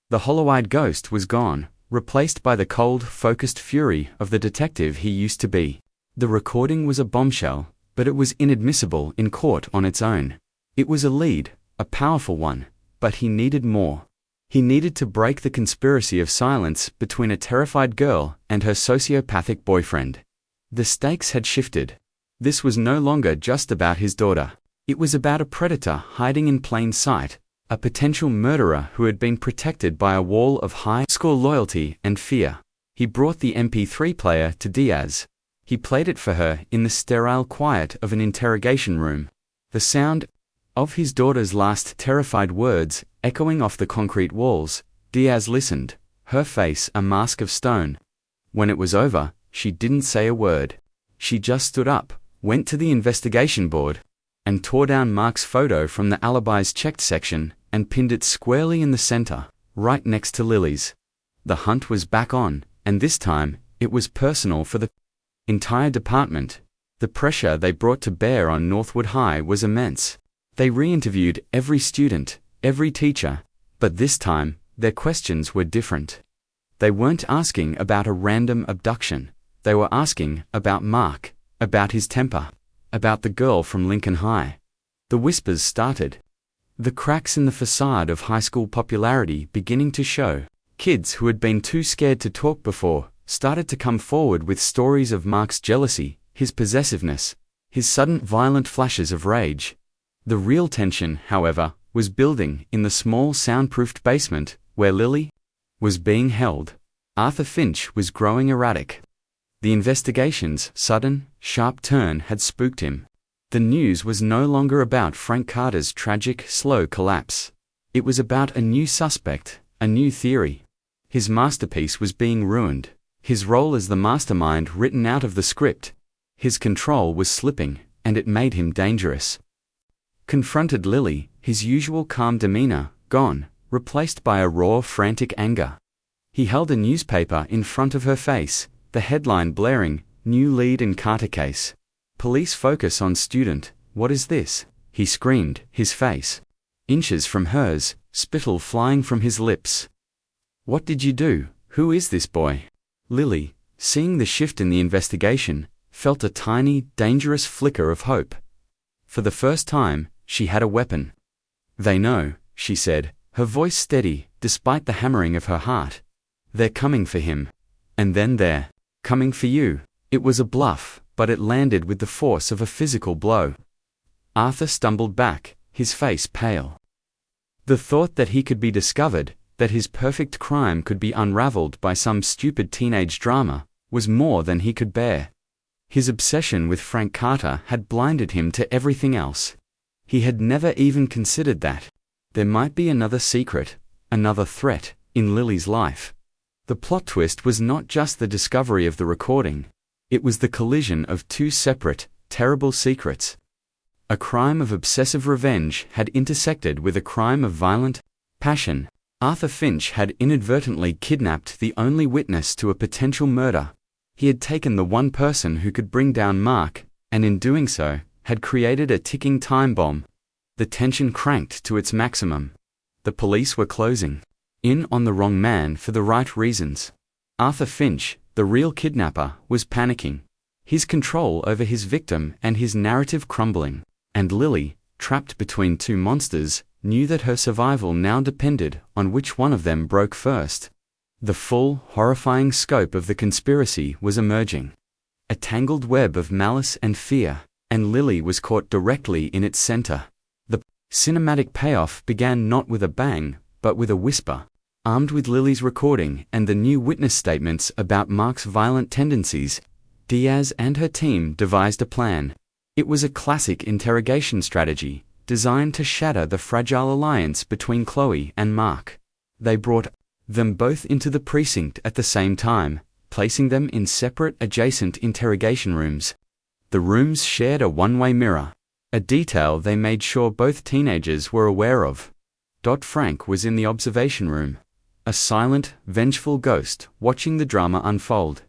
The hollow-eyed ghost was gone, replaced by the cold, focused fury of the detective he used to be. The recording was a bombshell, but it was inadmissible in court on its own. It was a lead, a powerful one, but he needed more. He needed to break the conspiracy of silence between a terrified girl and her sociopathic boyfriend. The stakes had shifted. This was no longer just about his daughter. It was about a predator hiding in plain sight, a potential murderer who had been protected by a wall of high school loyalty and fear. He brought the MP3 player to Diaz. He played it for her in the sterile quiet of an interrogation room. The sound of his daughter's last terrified words echoing off the concrete walls. Diaz listened, her face a mask of stone. When it was over, she didn't say a word. She just stood up, went to the investigation board, and tore down Mark's photo from the alibis checked section and pinned it squarely in the center, right next to Lily's. The hunt was back on, and this time, it was personal for the entire department. The pressure they brought to bear on Northwood High was immense. They re-interviewed every student, every teacher, but this time, their questions were different. They weren't asking about a random abduction. They were asking about Mark, about his temper, about the girl from Lincoln High. The whispers started. The cracks in the facade of high school popularity beginning to show. Kids who had been too scared to talk before started to come forward with stories of Mark's jealousy, his possessiveness, his sudden violent flashes of rage. The real tension, however, was building in the small soundproofed basement where Lily was being held. Arthur Finch was growing erratic. The investigation's sudden, sharp turn had spooked him. The news was no longer about Frank Carter's tragic, slow collapse. It was about a new suspect, a new theory. His masterpiece was being ruined. His role as the mastermind written out of the script. His control was slipping, and it made him dangerous. Confronted Lily, his usual calm demeanor gone, replaced by a raw, frantic anger. He held a newspaper in front of her face, the headline blaring, "New lead in Carter case. Police focus on student. What is this?" he screamed, his face inches from hers, spittle flying from his lips. "What did you do? Who is this boy?" Lily, seeing the shift in the investigation, felt a tiny, dangerous flicker of hope. For the first time, she had a weapon. "They know," she said, her voice steady, despite the hammering of her heart. "They're coming for him. And then they're coming for you." It was a bluff, but it landed with the force of a physical blow. Arthur stumbled back, his face pale. The thought that he could be discovered, that his perfect crime could be unraveled by some stupid teenage drama, was more than he could bear. His obsession with Frank Carter had blinded him to everything else. He had never even considered that there might be another secret, another threat, in Lily's life. The plot twist was not just the discovery of the recording. It was the collision of two separate, terrible secrets. A crime of obsessive revenge had intersected with a crime of violent passion. Arthur Finch had inadvertently kidnapped the only witness to a potential murder. He had taken the one person who could bring down Mark, and in doing so, had created a ticking time bomb. The tension cranked to its maximum. The police were closing in on the wrong man for the right reasons. Arthur Finch, the real kidnapper, was panicking. His control over his victim and his narrative crumbling. And Lily, trapped between two monsters, knew that her survival now depended on which one of them broke first. The full, horrifying scope of the conspiracy was emerging. A tangled web of malice and fear, and Lily was caught directly in its center. The cinematic payoff began not with a bang, but with a whisper. Armed with Lily's recording and the new witness statements about Mark's violent tendencies, Diaz and her team devised a plan. It was a classic interrogation strategy, designed to shatter the fragile alliance between Chloe and Mark. They brought them both into the precinct at the same time, placing them in separate adjacent interrogation rooms. The rooms shared a one-way mirror. a detail they made sure both teenagers were aware of. Frank was in the observation room, a silent, vengeful ghost watching the drama unfold.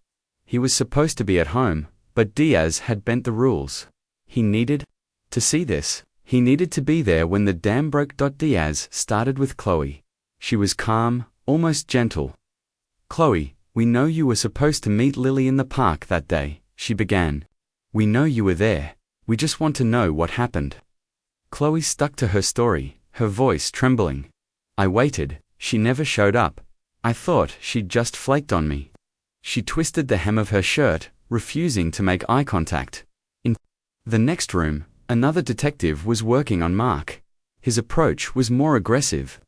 He was supposed to be at home, but Diaz had bent the rules. He needed to see this. He needed to be there when the dam broke. Diaz started with Chloe. She was calm, almost gentle. "Chloe, we know you were supposed to meet Lily in the park that day," she began. "We know you were there. We just want to know what happened." Chloe stuck to her story, her voice trembling. "I waited. She never showed up. I thought she'd just flaked on me." She twisted the hem of her shirt, refusing to make eye contact. In the next room, another detective was working on Mark. His approach was more aggressive.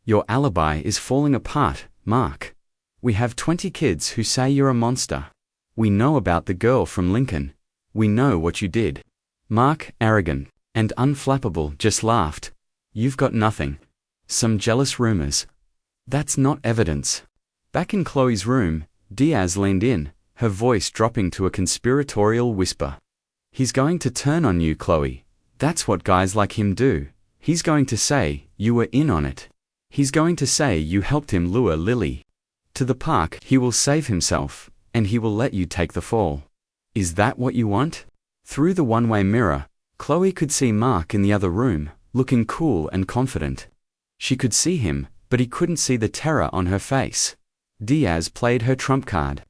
"Your alibi is falling apart, Mark. We have 20 kids who say you're a monster. We know about the girl from Lincoln. We know what you did." Mark, arrogant and unflappable, just laughed. "You've got nothing. Some jealous rumors. That's not evidence." Back in Chloe's room, Diaz leaned in, her voice dropping to a conspiratorial whisper. "He's going to turn on you, Chloe. That's what guys like him do. He's going to say you were in on it. He's going to say you helped him lure Lily to the park. He will save himself, and he will let you take the fall. Is that what you want?" Through the one-way mirror, Chloe could see Mark in the other room, looking cool and confident. She could see him, but he couldn't see the terror on her face. Diaz played her trump card.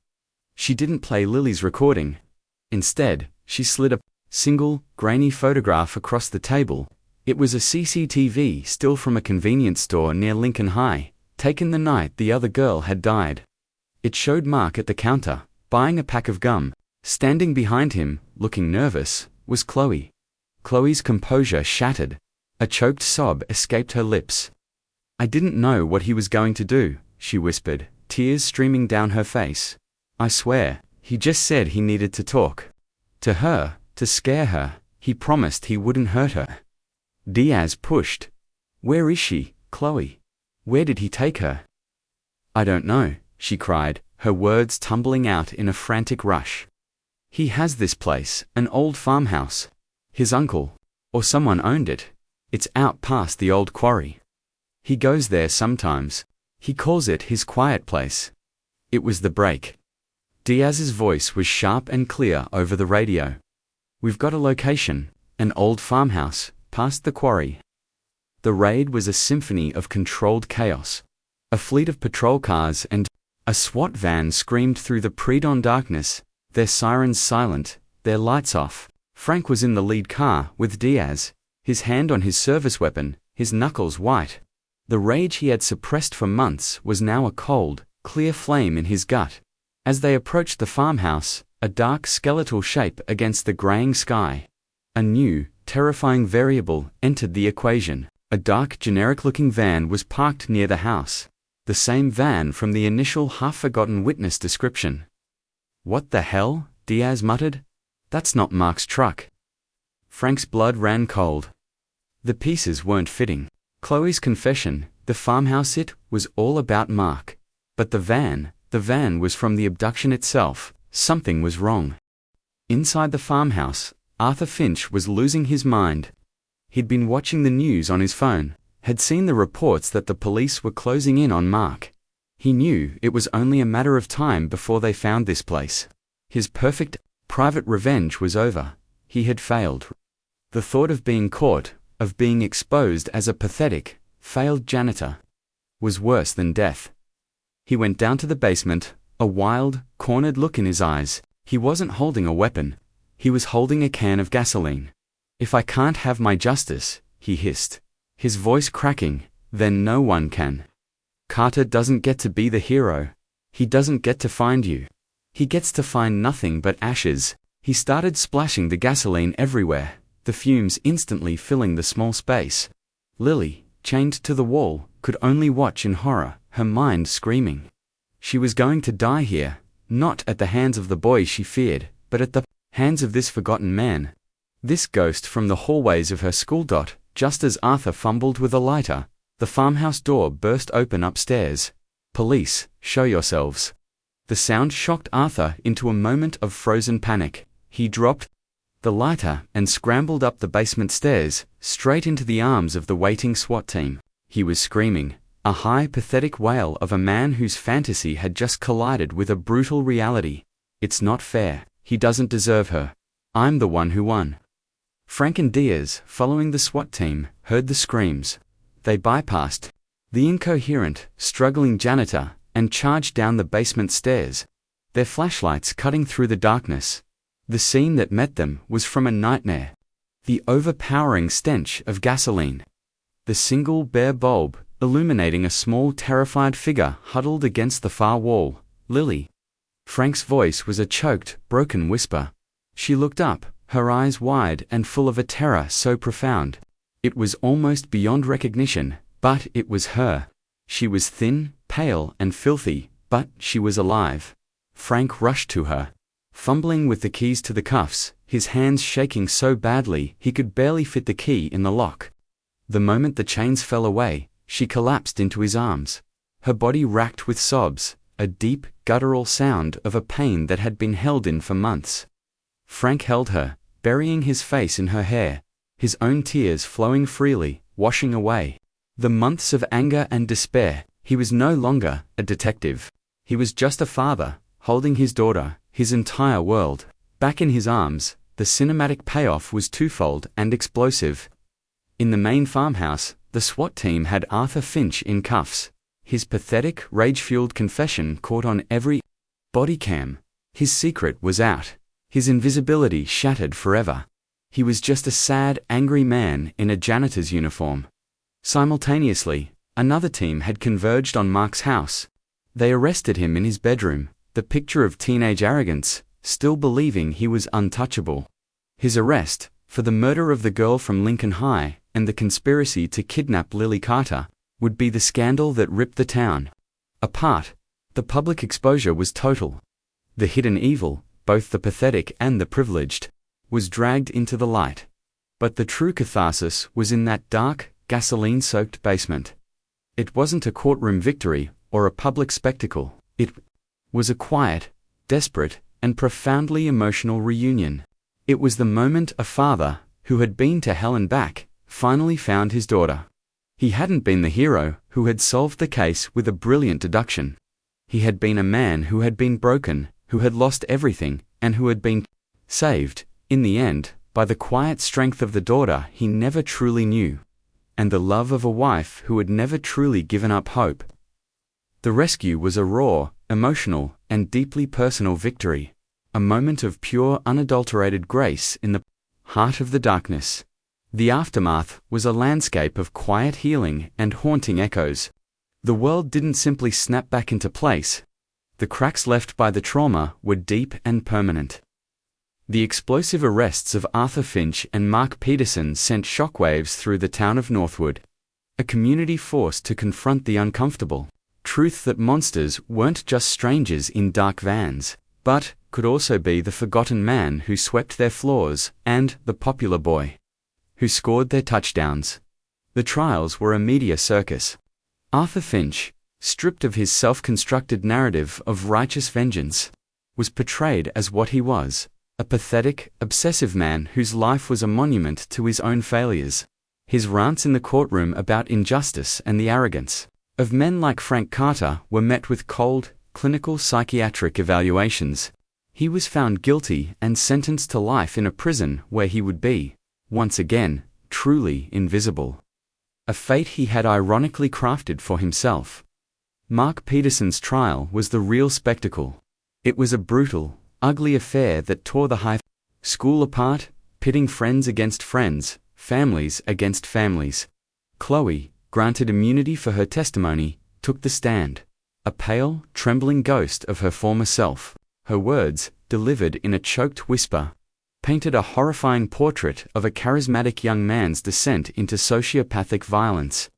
She didn't play Lily's recording. Instead, she slid a single, grainy photograph across the table. It was a CCTV still from a convenience store near Lincoln High, taken the night the other girl had died. It showed Mark at the counter, buying a pack of gum. Standing behind him, looking nervous, was Chloe. Chloe's composure shattered. A choked sob escaped her lips. "I didn't know what he was going to do," she whispered, tears streaming down her face. "I swear, he just said he needed to talk to her, to scare her. He promised he wouldn't hurt her." Diaz pushed. "Where is she, Chloe? Where did he take her?" "I don't know," she cried, her words tumbling out in a frantic rush. "He has this place, an old farmhouse. His uncle, or someone owned it. It's out past the old quarry. He goes there sometimes. He calls it his quiet place." It was the break. Diaz's voice was sharp and clear over the radio. "We've got a location, an old farmhouse, past the quarry." The raid was a symphony of controlled chaos. A fleet of patrol cars and a SWAT van screamed through the pre-dawn darkness, their sirens silent, their lights off. Frank was in the lead car with Diaz, his hand on his service weapon, his knuckles white. The rage he had suppressed for months was now a cold, clear flame in his gut. As they approached the farmhouse, a dark skeletal shape against the graying sky, a new, terrifying variable entered the equation. A dark, generic-looking van was parked near the house. The same van from the initial half-forgotten witness description. "What the hell?" Diaz muttered. "That's not Mark's truck." Frank's blood ran cold. The pieces weren't fitting. Chloe's confession, the farmhouse, it was all about Mark. But the van was from the abduction itself. Something was wrong. Inside the farmhouse, Arthur Finch was losing his mind. He'd been watching the news on his phone, had seen the reports that the police were closing in on Mark. He knew it was only a matter of time before they found this place. His perfect, private revenge was over. He had failed. The thought of being caught, of being exposed as a pathetic, failed janitor, was worse than death. He went down to the basement, a wild, cornered look in his eyes. He wasn't holding a weapon. He was holding a can of gasoline. "If I can't have my justice," he hissed, his voice cracking, "then no one can. Carter doesn't get to be the hero. He doesn't get to find you. He gets to find nothing but ashes." He started splashing the gasoline everywhere, the fumes instantly filling the small space. Lily, chained to the wall, could only watch in horror, her mind screaming. She was going to die here, not at the hands of the boy she feared, but at the hands of this forgotten man. This ghost from the hallways of her school. Just as Arthur fumbled with a lighter, the farmhouse door burst open upstairs. "Police, show yourselves." The sound shocked Arthur into a moment of frozen panic. He dropped the lighter, and scrambled up the basement stairs, straight into the arms of the waiting SWAT team. He was screaming, a high, pathetic wail of a man whose fantasy had just collided with a brutal reality. It's not fair. He doesn't deserve her. I'm the one who won. Frank and Diaz, following the SWAT team, heard the screams. They bypassed the incoherent, struggling janitor and charged down the basement stairs, their flashlights cutting through the darkness. The scene that met them was from a nightmare. The overpowering stench of gasoline. The single bare bulb, illuminating a small terrified figure huddled against the far wall, Lily. Frank's voice was a choked, broken whisper. She looked up, her eyes wide and full of a terror so profound. It was almost beyond recognition, but it was her. She was thin, pale, and filthy, but she was alive. Frank rushed to her, fumbling with the keys to the cuffs, his hands shaking so badly he could barely fit the key in the lock. The moment the chains fell away, she collapsed into his arms, her body racked with sobs, a deep, guttural sound of a pain that had been held in for months. Frank held her, burying his face in her hair, his own tears flowing freely, washing away the months of anger and despair. He was no longer a detective. He was just a father, holding his daughter, his entire world, back in his arms. The cinematic payoff was twofold and explosive. In the main farmhouse, the SWAT team had Arthur Finch in cuffs, his pathetic, rage-fueled confession caught on every body cam. His secret was out, his invisibility shattered forever. He was just a sad, angry man in a janitor's uniform. Simultaneously, another team had converged on Mark's house. They arrested him in his bedroom, the picture of teenage arrogance, still believing he was untouchable. His arrest, for the murder of the girl from Lincoln High and the conspiracy to kidnap Lily Carter, would be the scandal that ripped the town apart. The public exposure was total. The hidden evil, both the pathetic and the privileged, was dragged into the light. But the true catharsis was in that dark, gasoline-soaked basement. It wasn't a courtroom victory or a public spectacle. It was a quiet, desperate, and profoundly emotional reunion. It was the moment a father, who had been to hell and back, finally found his daughter. He hadn't been the hero who had solved the case with a brilliant deduction. He had been a man who had been broken, who had lost everything, and who had been saved, in the end, by the quiet strength of the daughter he never truly knew, and the love of a wife who had never truly given up hope. The rescue was a raw, emotional, and deeply personal victory, a moment of pure, unadulterated grace in the heart of the darkness. The aftermath was a landscape of quiet healing and haunting echoes. The world didn't simply snap back into place. The cracks left by the trauma were deep and permanent. The explosive arrests of Arthur Finch and Mark Peterson sent shockwaves through the town of Northwood. A community forced to confront the uncomfortable truth that monsters weren't just strangers in dark vans, but could also be the forgotten man who swept their floors and the popular boy who scored their touchdowns. The trials were a media circus. Arthur Finch, stripped of his self-constructed narrative of righteous vengeance, was portrayed as what he was, a pathetic, obsessive man whose life was a monument to his own failures. His rants in the courtroom about injustice and the arrogance of men like Frank Carter were met with cold, clinical psychiatric evaluations. He was found guilty and sentenced to life in a prison where he would be, once again, truly invisible. A fate he had ironically crafted for himself. Mark Peterson's trial was the real spectacle. It was a brutal, ugly affair that tore the high school apart, pitting friends against friends, families against families. Chloe, granted immunity for her testimony, took the stand, a pale, trembling ghost of her former self. Her words, delivered in a choked whisper, painted a horrifying portrait of a charismatic young man's descent into sociopathic violence.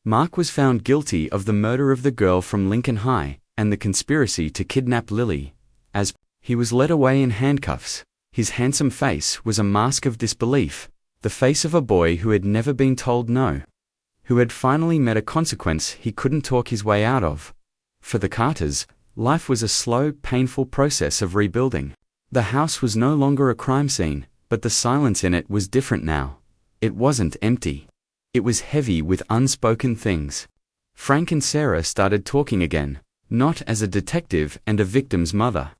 Mark was found guilty of the murder of the girl from Lincoln High and the conspiracy to kidnap Lily. As he was led away in handcuffs, his handsome face was a mask of disbelief, the face of a boy who had never been told no, who had finally met a consequence he couldn't talk his way out of. For the Carters, life was a slow, painful process of rebuilding. The house was no longer a crime scene, But the silence in it was different now. It wasn't empty. It was heavy with unspoken things. Frank and Sarah started talking again, not as a detective and a victim's mother,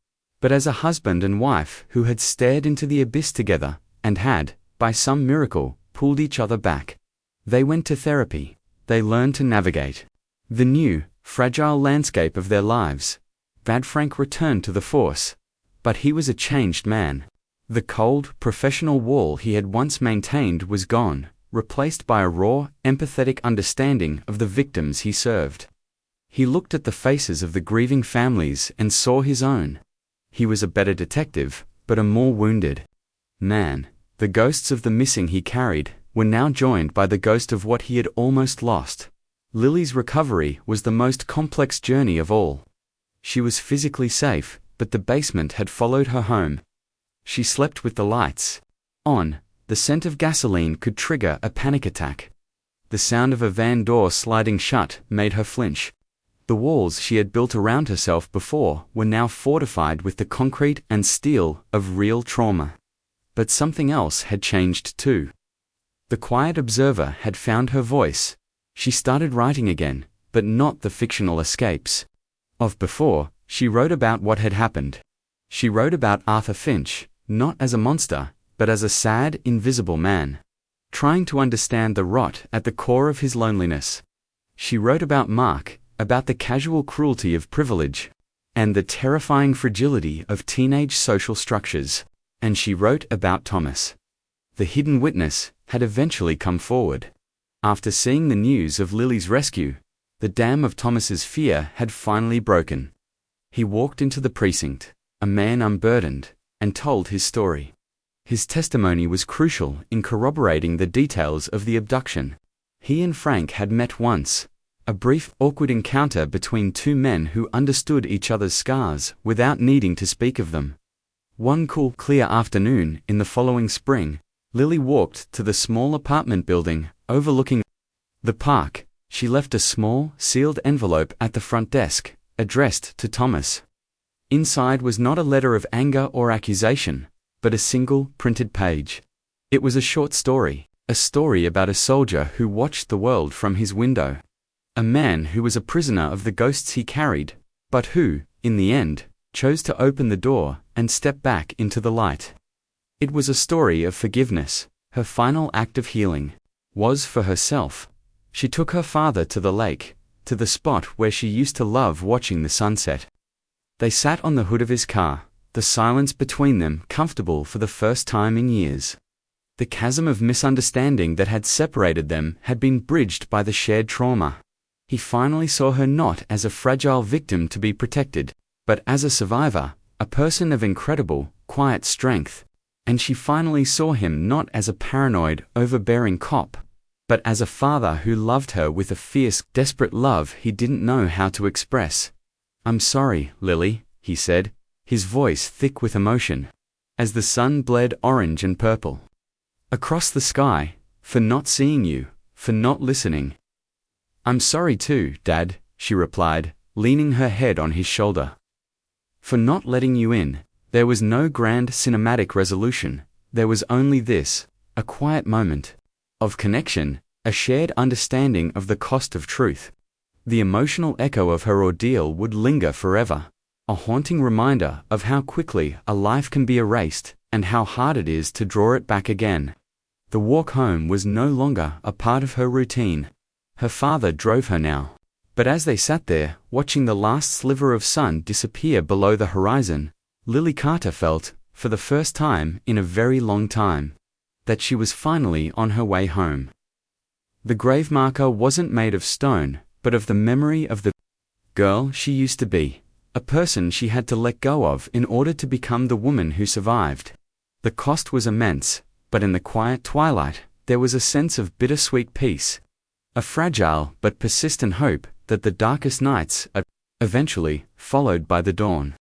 but as a husband and wife who had stared into the abyss together and had, by some miracle, pulled each other back. They went to therapy. They learned to navigate the new, fragile landscape of their lives. Bad Frank returned to the force. But he was a changed man. The cold, professional wall he had once maintained was gone, replaced by a raw, empathetic understanding of the victims he served. He looked at the faces of the grieving families and saw his own. He was a better detective, but a more wounded man. The ghosts of the missing he carried were now joined by the ghost of what he had almost lost. Lily's recovery was the most complex journey of all. She was physically safe, but the basement had followed her home. She slept with the lights on. The scent of gasoline could trigger a panic attack. The sound of a van door sliding shut made her flinch. The walls she had built around herself before were now fortified with the concrete and steel of real trauma. But something else had changed too. The quiet observer had found her voice. She started writing again, but not the fictional escapes of before. She wrote about what had happened. She wrote about Arthur Finch, not as a monster, but as a sad, invisible man, trying to understand the rot at the core of his loneliness. She wrote about Mark, about the casual cruelty of privilege, and the terrifying fragility of teenage social structures. And she wrote about Thomas. The hidden witness had eventually come forward. After seeing the news of Lily's rescue, the dam of Thomas's fear had finally broken. He walked into the precinct, a man unburdened, and told his story. His testimony was crucial in corroborating the details of the abduction. He and Frank had met once, a brief, awkward encounter between two men who understood each other's scars without needing to speak of them. One cool, clear afternoon in the following spring, Lily walked to the small apartment building overlooking the park. She left a small, sealed envelope at the front desk, addressed to Thomas. Inside was not a letter of anger or accusation, but a single, printed page. It was a short story, a story about a soldier who watched the world from his window. A man who was a prisoner of the ghosts he carried, but who, in the end, chose to open the door and step back into the light. It was a story of forgiveness. Her final act of healing was for herself. She took her father to the lake, to the spot where she used to love watching the sunset. They sat on the hood of his car, the silence between them comfortable for the first time in years. The chasm of misunderstanding that had separated them had been bridged by the shared trauma. He finally saw her not as a fragile victim to be protected, but as a survivor, a person of incredible, quiet strength. And she finally saw him not as a paranoid, overbearing cop, but as a father who loved her with a fierce, desperate love he didn't know how to express. "I'm sorry, Lily," he said, his voice thick with emotion, as the sun bled orange and purple across the sky, "for not seeing you, for not listening." "I'm sorry too, Dad," she replied, leaning her head on his shoulder. "For not letting you in." There was no grand cinematic resolution. There was only this, a quiet moment of connection, a shared understanding of the cost of truth. The emotional echo of her ordeal would linger forever, a haunting reminder of how quickly a life can be erased and how hard it is to draw it back again. The walk home was no longer a part of her routine. Her father drove her now. But as they sat there, watching the last sliver of sun disappear below the horizon, Lily Carter felt, for the first time in a very long time, that she was finally on her way home. The grave marker wasn't made of stone, but of the memory of the girl she used to be, a person she had to let go of in order to become the woman who survived. The cost was immense, but in the quiet twilight, there was a sense of bittersweet peace, a fragile but persistent hope that the darkest nights are eventually followed by the dawn.